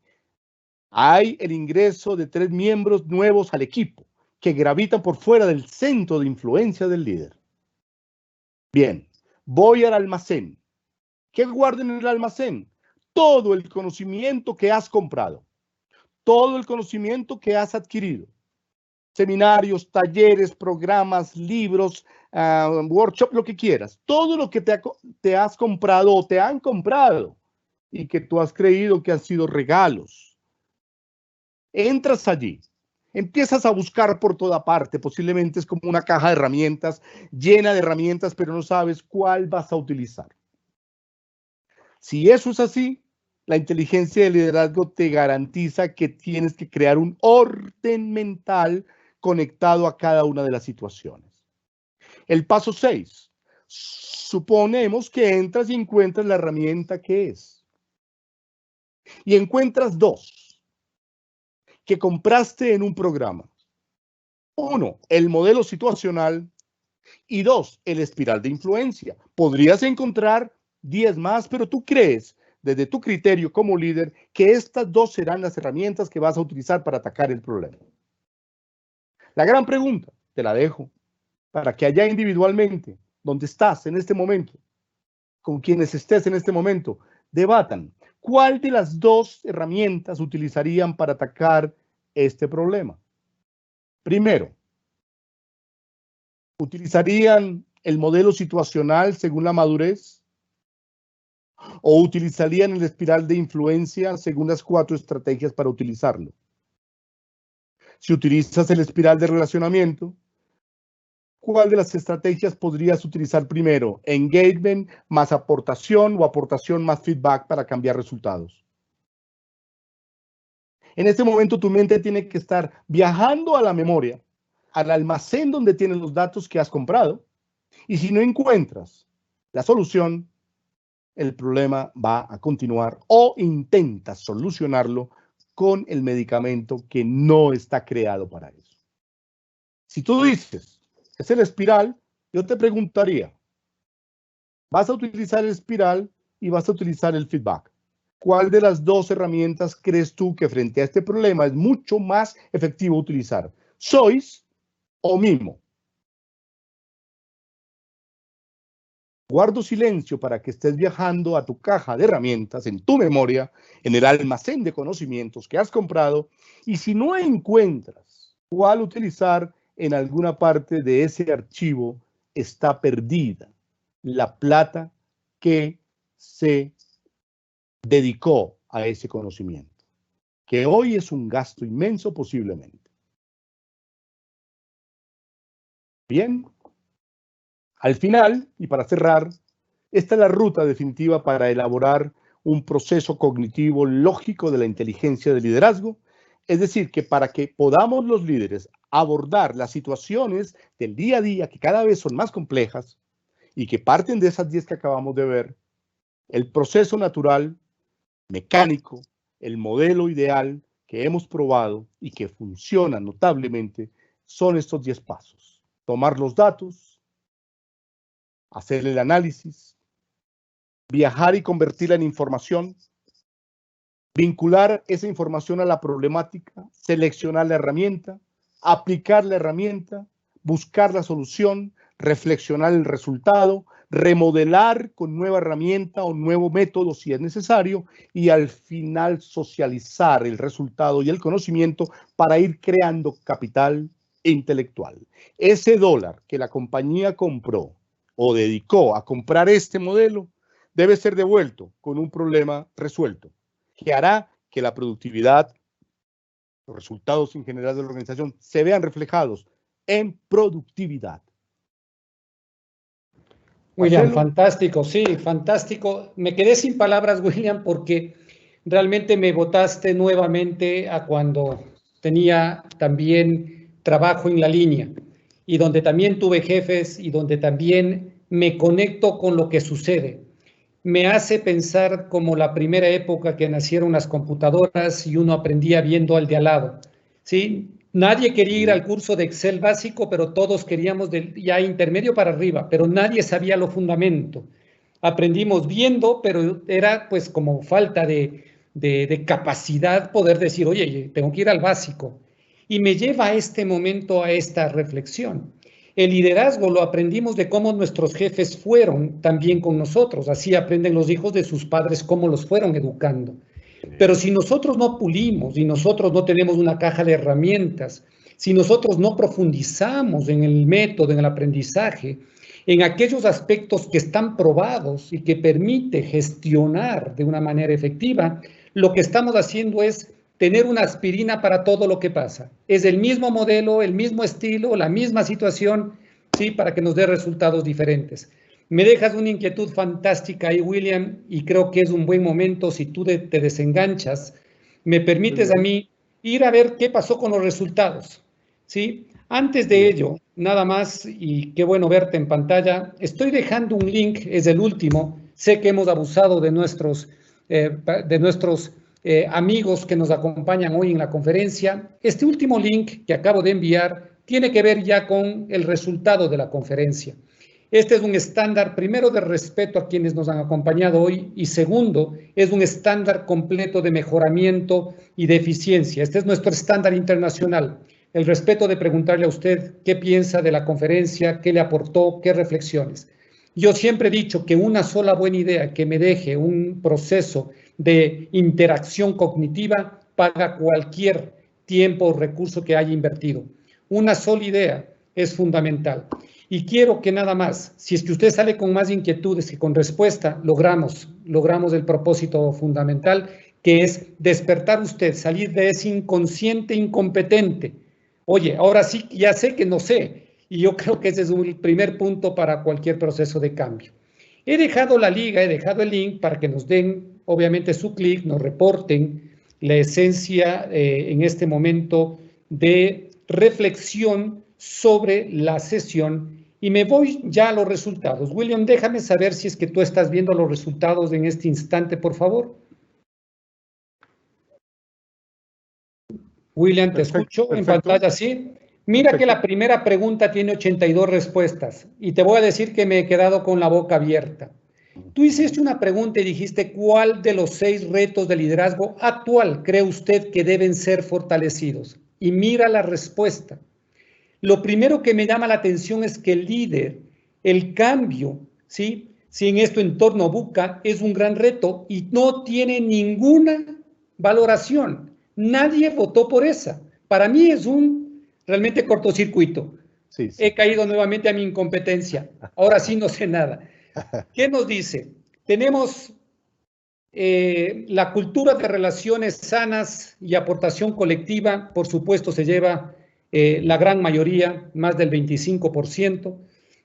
Hay el ingreso de 3 miembros nuevos al equipo que gravitan por fuera del centro de influencia del líder. Bien, voy al almacén. ¿Qué guardo en el almacén? Todo el conocimiento que has comprado, todo el conocimiento que has adquirido. Seminarios, talleres, programas, libros, workshop, lo que quieras. Todo lo que te has comprado o te han comprado y que tú has creído que han sido regalos. Entras allí, empiezas a buscar por toda parte, posiblemente es como una caja de herramientas, llena de herramientas, pero no sabes cuál vas a utilizar. Si eso es así, la inteligencia de liderazgo te garantiza que tienes que crear un orden mental conectado a cada una de las situaciones. El paso 6. Suponemos que entras y encuentras la herramienta que es. Y encuentras 2 que compraste en un programa. 1, el modelo situacional y 2, el espiral de influencia. Podrías encontrar 10 más, pero tú crees, desde tu criterio como líder, que estas 2 serán las herramientas que vas a utilizar para atacar el problema. La gran pregunta, te la dejo, para que allá individualmente, donde estás en este momento, con quienes estés en este momento, debatan cuál de las 2 herramientas utilizarían para atacar este problema. Primero, ¿Utilizarían el modelo situacional según la madurez? ¿O utilizarían el espiral de influencia según las 4 estrategias para utilizarlo? Si utilizas el espiral de relacionamiento, ¿cuál de las estrategias podrías utilizar primero? ¿Engagement más aportación o aportación más feedback para cambiar resultados? En este momento tu mente tiene que estar viajando a la memoria, al almacén donde tienes los datos que has comprado, y si no encuentras la solución, el problema va a continuar o intentas solucionarlo con el medicamento que no está creado para eso. Si tú dices, es el espiral, yo te preguntaría, ¿vas a utilizar el espiral y vas a utilizar el feedback? ¿Cuál de las 2 herramientas crees tú que frente a este problema es mucho más efectivo utilizar? ¿Sois o mimo? Guardo silencio para que estés viajando a tu caja de herramientas, en tu memoria, en el almacén de conocimientos que has comprado, y si no encuentras cuál utilizar en alguna parte de ese archivo, está perdida la plata que se dedicó a ese conocimiento, que hoy es un gasto inmenso posiblemente. Bien. Al final, y para cerrar, esta es la ruta definitiva para elaborar un proceso cognitivo lógico de la inteligencia de liderazgo. Es decir, que para que podamos los líderes abordar las situaciones del día a día que cada vez son más complejas y que parten de esas 10 que acabamos de ver, el proceso natural, mecánico, el modelo ideal que hemos probado y que funciona notablemente son estos 10 pasos. Tomar los datos, hacer el análisis, viajar y convertirla en información, vincular esa información a la problemática, seleccionar la herramienta, aplicar la herramienta, buscar la solución, reflexionar el resultado, remodelar con nueva herramienta o nuevo método si es necesario y al final socializar el resultado y el conocimiento para ir creando capital intelectual. Ese dólar que la compañía compró o dedicó a comprar este modelo, debe ser devuelto con un problema resuelto, que hará que la productividad, los resultados en general de la organización, se vean reflejados en productividad. William, Marcelo. fantástico, sí, fantástico. Me quedé sin palabras, William, porque realmente me botaste nuevamente a cuando tenía también trabajo en la línea y donde también tuve jefes y donde también me conecto con lo que sucede. Me hace pensar como la primera época que nacieron las computadoras y uno aprendía viendo al de al lado, ¿sí? Nadie quería ir al curso de Excel básico, pero todos queríamos ya intermedio para arriba, pero nadie sabía lo fundamento. Aprendimos viendo, pero era pues como falta de capacidad poder decir, oye, tengo que ir al básico. Y me lleva a este momento, a esta reflexión. El liderazgo lo aprendimos de cómo nuestros jefes fueron también con nosotros. Así aprenden los hijos de sus padres cómo los fueron educando. Pero si nosotros no pulimos y nosotros no tenemos una caja de herramientas, si nosotros no profundizamos en el método, en el aprendizaje, en aquellos aspectos que están probados y que permite gestionar de una manera efectiva, lo que estamos haciendo es tener una aspirina para todo lo que pasa. Es el mismo modelo, el mismo estilo, la misma situación, ¿sí? Para que nos dé resultados diferentes. Me dejas una inquietud fantástica ahí, William, y creo que es un buen momento, si tú te desenganchas, me permites a mí ir a ver qué pasó con los resultados, ¿sí? Antes de ello, nada más, y qué bueno verte en pantalla, estoy dejando un link, es el último, sé que hemos abusado de nuestros amigos que nos acompañan hoy en la conferencia. Este último link que acabo de enviar tiene que ver ya con el resultado de la conferencia. Este es un estándar, primero, de respeto a quienes nos han acompañado hoy y segundo, es un estándar completo de mejoramiento y de eficiencia. Este es nuestro estándar internacional. El respeto de preguntarle a usted qué piensa de la conferencia, qué le aportó, qué reflexiones. Yo siempre he dicho que una sola buena idea que me deje un proceso de interacción cognitiva paga cualquier tiempo o recurso que haya invertido. Una sola idea es fundamental. Y quiero que nada más, si es que usted sale con más inquietudes que con respuesta, logramos el propósito fundamental, que es despertar usted, salir de ese inconsciente incompetente. Oye, ahora sí, ya sé que no sé, y yo creo que ese es un primer punto para cualquier proceso de cambio. He dejado la liga, he dejado el link para que nos den, obviamente, su clic, nos reporten la esencia en este momento de reflexión sobre la sesión y me voy ya a los resultados. William, déjame saber si es que tú estás viendo los resultados en este instante, por favor. William, te escucho en pantalla, ¿sí? Mira que la primera pregunta tiene 82 respuestas y te voy a decir que me he quedado con la boca abierta. Tú hiciste una pregunta y dijiste, ¿cuál de los 6 retos de liderazgo actual cree usted que deben ser fortalecidos? Y mira la respuesta. Lo primero que me llama la atención es que el líder, el cambio, ¿sí? Si en esto entorno buca, es un gran reto y no tiene ninguna valoración. Nadie votó por esa. Para mí es un realmente cortocircuito. Sí. He caído nuevamente a mi incompetencia. Ahora sí no sé nada. ¿Qué nos dice? Tenemos la cultura de relaciones sanas y aportación colectiva, por supuesto, se lleva la gran mayoría, más del 25%,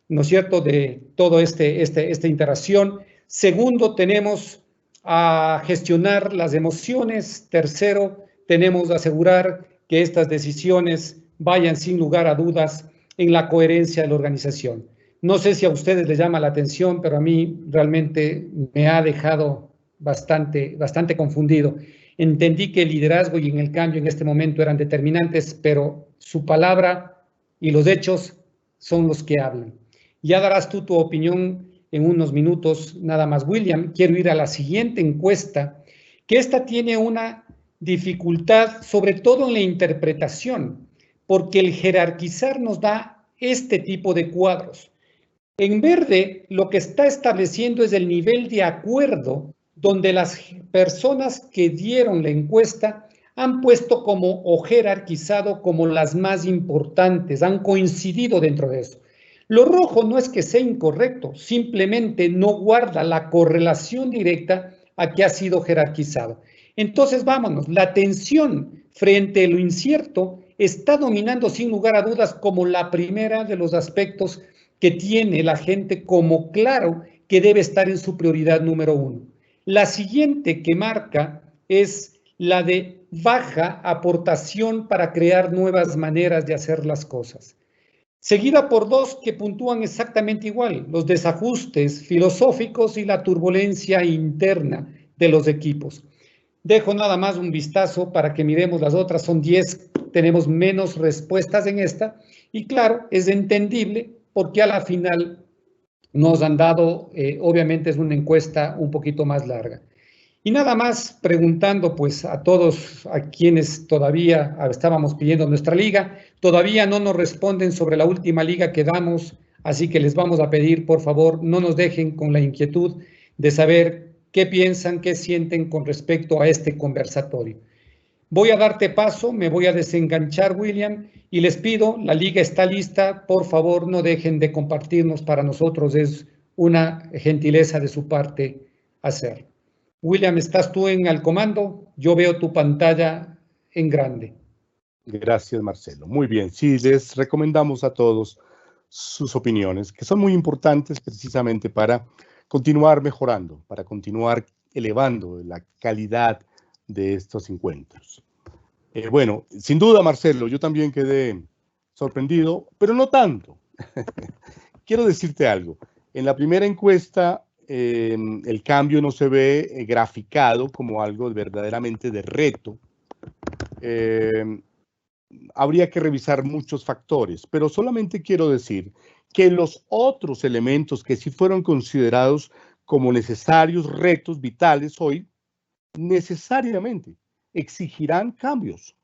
¿no es cierto?, de toda esta interacción. Segundo, tenemos a gestionar las emociones. Tercero, tenemos a asegurar que estas decisiones vayan sin lugar a dudas en la coherencia de la organización. No sé si a ustedes les llama la atención, pero a mí realmente me ha dejado bastante confundido. Entendí que el liderazgo y en el cambio en este momento eran determinantes, pero su palabra y los hechos son los que hablan. Ya darás tú tu opinión en unos minutos nada más. William, quiero ir a la siguiente encuesta, que esta tiene una dificultad, sobre todo en la interpretación, porque el jerarquizar nos da este tipo de cuadros. En verde, lo que está estableciendo es el nivel de acuerdo donde las personas que dieron la encuesta han puesto como o jerarquizado como las más importantes, han coincidido dentro de eso. Lo rojo no es que sea incorrecto, simplemente no guarda la correlación directa a que ha sido jerarquizado. Entonces, vámonos, la atención frente a lo incierto está dominando sin lugar a dudas como la primera de los aspectos que tiene la gente como claro que debe estar en su prioridad número 1. La siguiente que marca es la de baja aportación para crear nuevas maneras de hacer las cosas. Seguida por 2 que puntúan exactamente igual, los desajustes filosóficos y la turbulencia interna de los equipos. Dejo nada más un vistazo para que miremos las otras, son 10, tenemos menos respuestas en esta, y claro, es entendible porque a la final nos han dado, obviamente es una encuesta un poquito más larga. Y nada más preguntando pues a todos a quienes todavía estábamos pidiendo nuestra liga, todavía no nos responden sobre la última liga que damos, así que les vamos a pedir, por favor, no nos dejen con la inquietud de saber qué piensan, qué sienten con respecto a este conversatorio. Voy a darte paso, me voy a desenganchar, William, y les pido, la liga está lista, por favor, no dejen de compartirnos, para nosotros es una gentileza de su parte hacerlo. William, ¿estás tú en el comando? Yo veo tu pantalla en grande. Gracias, Marcelo. Muy bien, sí, les recomendamos a todos sus opiniones, que son muy importantes precisamente para continuar mejorando, para continuar elevando la calidad de estos encuentros. Bueno, sin duda, Marcelo, yo también quedé sorprendido, pero no tanto. Quiero decirte algo. En la primera encuesta, el cambio no se ve graficado como algo verdaderamente de reto. Habría que revisar muchos factores, pero solamente quiero decir que los otros elementos que sí fueron considerados como necesarios retos vitales hoy, necesariamente exigirán cambios.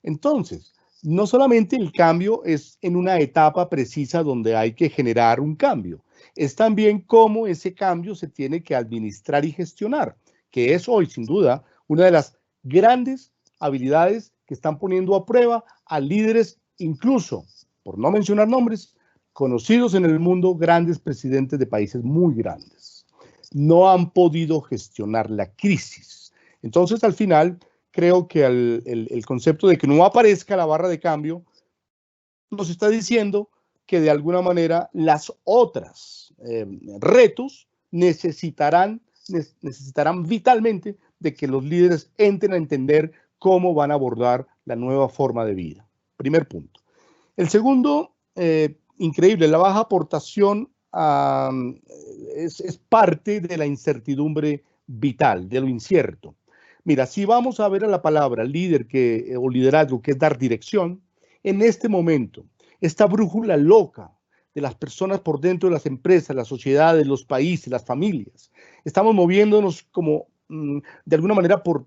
Entonces, no solamente el cambio es en una etapa precisa donde hay que generar un cambio, es también cómo ese cambio se tiene que administrar y gestionar, que es hoy, sin duda, una de las grandes habilidades que están poniendo a prueba a líderes, incluso, por no mencionar nombres, conocidos en el mundo, grandes presidentes de países muy grandes. No han podido gestionar la crisis. Entonces, al final, creo que el concepto de que no aparezca la barra de cambio nos está diciendo que de alguna manera las otras retos necesitarán vitalmente de que los líderes entren a entender cómo van a abordar la nueva forma de vida. Primer punto. El segundo, increíble, la baja aportación es parte de la incertidumbre vital, de lo incierto. Mira, si vamos a ver a la palabra líder o liderazgo, que es dar dirección, en este momento, esta brújula loca de las personas por dentro de las empresas, las sociedades, los países, las familias, estamos moviéndonos como de alguna manera por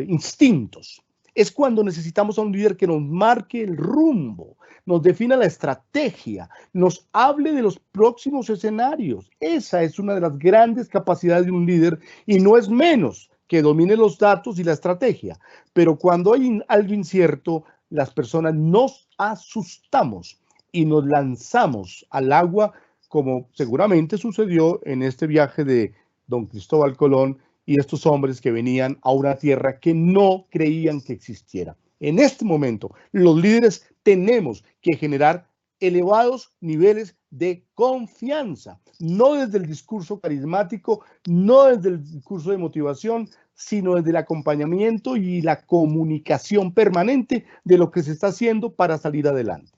instintos. Es cuando necesitamos a un líder que nos marque el rumbo, nos defina la estrategia, nos hable de los próximos escenarios. Esa es una de las grandes capacidades de un líder y no es menos que domine los datos y la estrategia. Pero cuando hay algo incierto, las personas nos asustamos y nos lanzamos al agua, como seguramente sucedió en este viaje de don Cristóbal Colón y estos hombres que venían a una tierra que no creían que existiera. En este momento, los líderes tenemos que generar elevados niveles de confianza, no desde el discurso carismático, no desde el discurso de motivación, sino desde el acompañamiento y la comunicación permanente de lo que se está haciendo para salir adelante.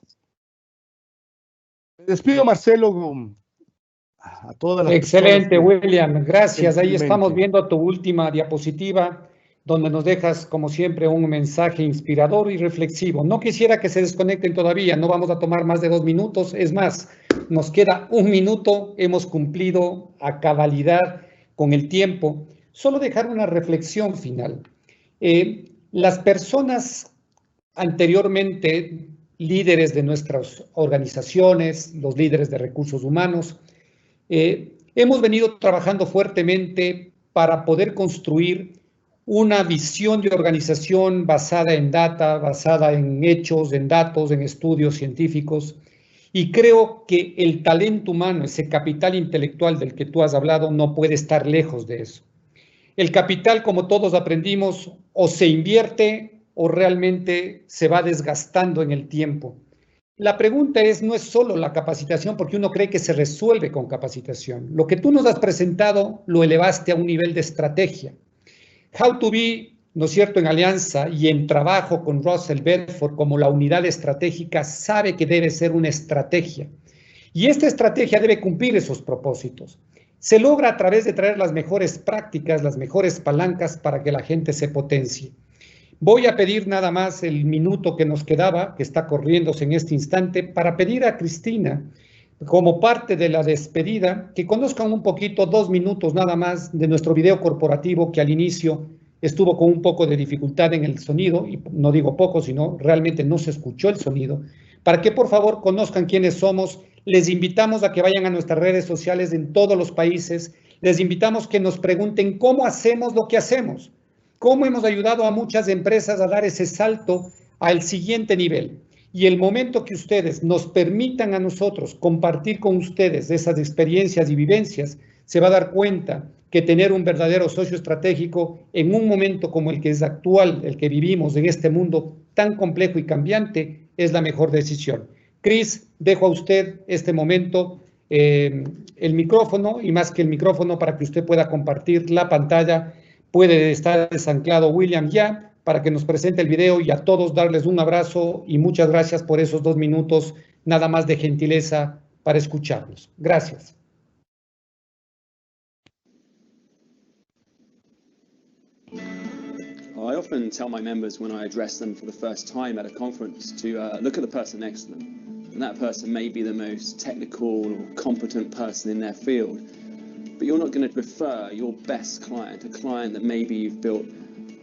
Me despido, Marcelo, a todas las Excelente, William, gracias. Ahí estamos viendo tu última diapositiva, donde nos dejas, como siempre, un mensaje inspirador y reflexivo. No quisiera que se desconecten todavía, no vamos a tomar más de 2 minutos. Es más, nos queda 1 minuto, hemos cumplido a cabalidad con el tiempo. Solo dejar una reflexión final. Las personas anteriormente, líderes de nuestras organizaciones, los líderes de recursos humanos, hemos venido trabajando fuertemente para poder construir una visión de organización basada en data, basada en hechos, en datos, en estudios científicos. Y creo que el talento humano, ese capital intelectual del que tú has hablado, no puede estar lejos de eso. El capital, como todos aprendimos, o se invierte o realmente se va desgastando en el tiempo. La pregunta no es solo la capacitación, porque uno cree que se resuelve con capacitación. Lo que tú nos has presentado lo elevaste a un nivel de estrategia. How to Be, ¿no es cierto?, en alianza y en trabajo con Russell Bedford como la unidad estratégica, sabe que debe ser una estrategia. Y esta estrategia debe cumplir esos propósitos. Se logra a través de traer las mejores prácticas, las mejores palancas para que la gente se potencie. Voy a pedir nada más el minuto que nos quedaba, que está corriéndose en este instante, para pedir a Cristina, como parte de la despedida, que conozcan un poquito, 2 minutos nada más, de nuestro video corporativo, que al inicio estuvo con un poco de dificultad en el sonido, y no digo poco, sino realmente no se escuchó el sonido, para que por favor conozcan quiénes somos. Les invitamos a que vayan a nuestras redes sociales en todos los países, les invitamos que nos pregunten cómo hacemos lo que hacemos, cómo hemos ayudado a muchas empresas a dar ese salto al siguiente nivel. Y el momento que ustedes nos permitan a nosotros compartir con ustedes esas experiencias y vivencias, se va a dar cuenta que tener un verdadero socio estratégico en un momento como el que es actual, el que vivimos en este mundo tan complejo y cambiante, es la mejor decisión. Cris, dejo a usted este momento el micrófono, y más que el micrófono, para que usted pueda compartir la pantalla. Puede estar desanclado William ya, para que nos presente el video, y a todos darles un abrazo y muchas gracias por esos 2 minutos nada más de gentileza para escucharnos. Gracias. I often tell my members when I address them for the first time at a conference to look at the person next to them. And that person may be the most technical or competent person in their field. But you're not going to refer your best client, a client that maybe you've built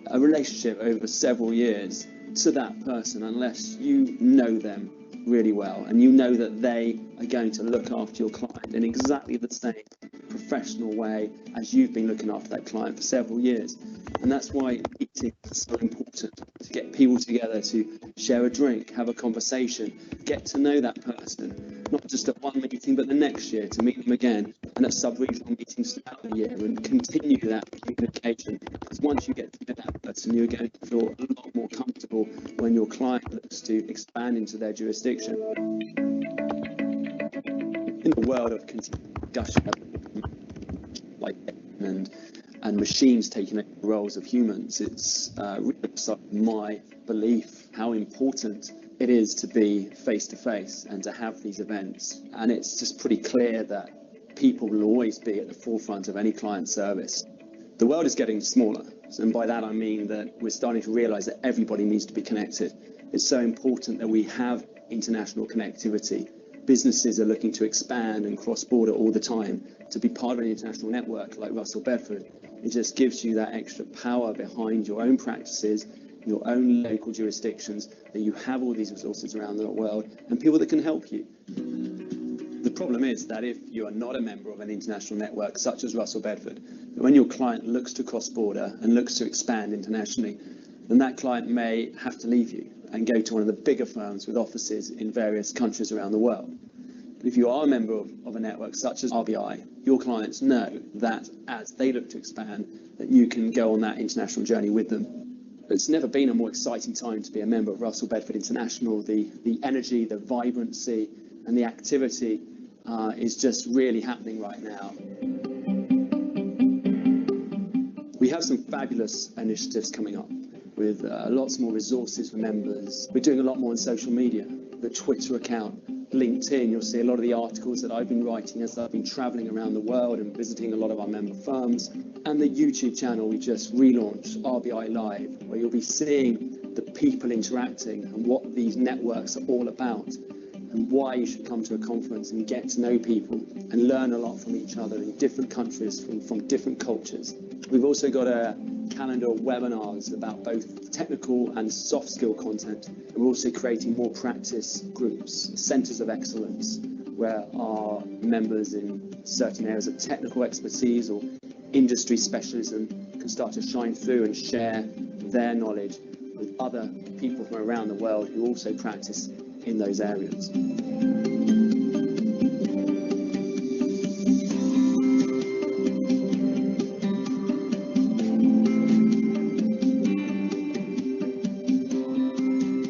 a relationship over several years, to that person unless you know them really well and you know that they are going to look after your client in exactly the same professional way as you've been looking after that client for several years. And that's why meetings are so important, to get people together to share a drink, have a conversation, get to know that person, not just at one meeting, but the next year, to meet them again, and at sub-regional meetings throughout the year, and continue that communication. Because once you get to know that person, you're going to feel a lot more comfortable when your client looks to expand into their jurisdiction. In the world of discussion, like and machines taking over the roles of humans, it's really my belief how important it is to be face-to-face and to have these events. And it's just pretty clear that people will always be at the forefront of any client service. The world is getting smaller, and by that I mean that we're starting to realize that everybody needs to be connected. It's so important that we have international connectivity. Businesses are looking to expand and cross-border all the time. To be part of an international network like Russell Bedford, it just gives you that extra power behind your own practices, your own local jurisdictions, that you have all these resources around the world and people that can help you. The problem is that if you are not a member of an international network such as Russell Bedford, when your client looks to cross-border and looks to expand internationally, then that client may have to leave you and go to one of the bigger firms with offices in various countries around the world. But if you are a member of a network such as RBI, your clients know that as they look to expand, that you can go on that international journey with them. It's never been a more exciting time to be a member of Russell Bedford International. The energy, the vibrancy and the activity is just really happening right now. We have some fabulous initiatives coming up with lots more resources for members. We're doing a lot more on social media, the Twitter account, LinkedIn. You'll see a lot of the articles that I've been writing as I've been traveling around the world and visiting a lot of our member firms. And the YouTube channel we just relaunched, RBI Live, where you'll be seeing the people interacting and what these networks are all about and why you should come to a conference and get to know people and learn a lot from each other in different countries, from different cultures. We've also got a calendar of webinars about both technical and soft skill content. And we're also creating more practice groups, centers of excellence, where our members in certain areas of technical expertise or industry specialism can start to shine through and share their knowledge with other people from around the world who also practice in those areas.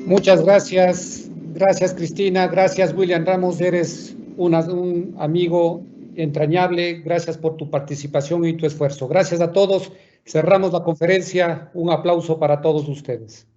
Muchas gracias. Gracias, Cristina. Gracias, William Ramos. Eres un amigo entrañable. Gracias por tu participación y tu esfuerzo. Gracias a todos. Cerramos la conferencia. Un aplauso para todos ustedes.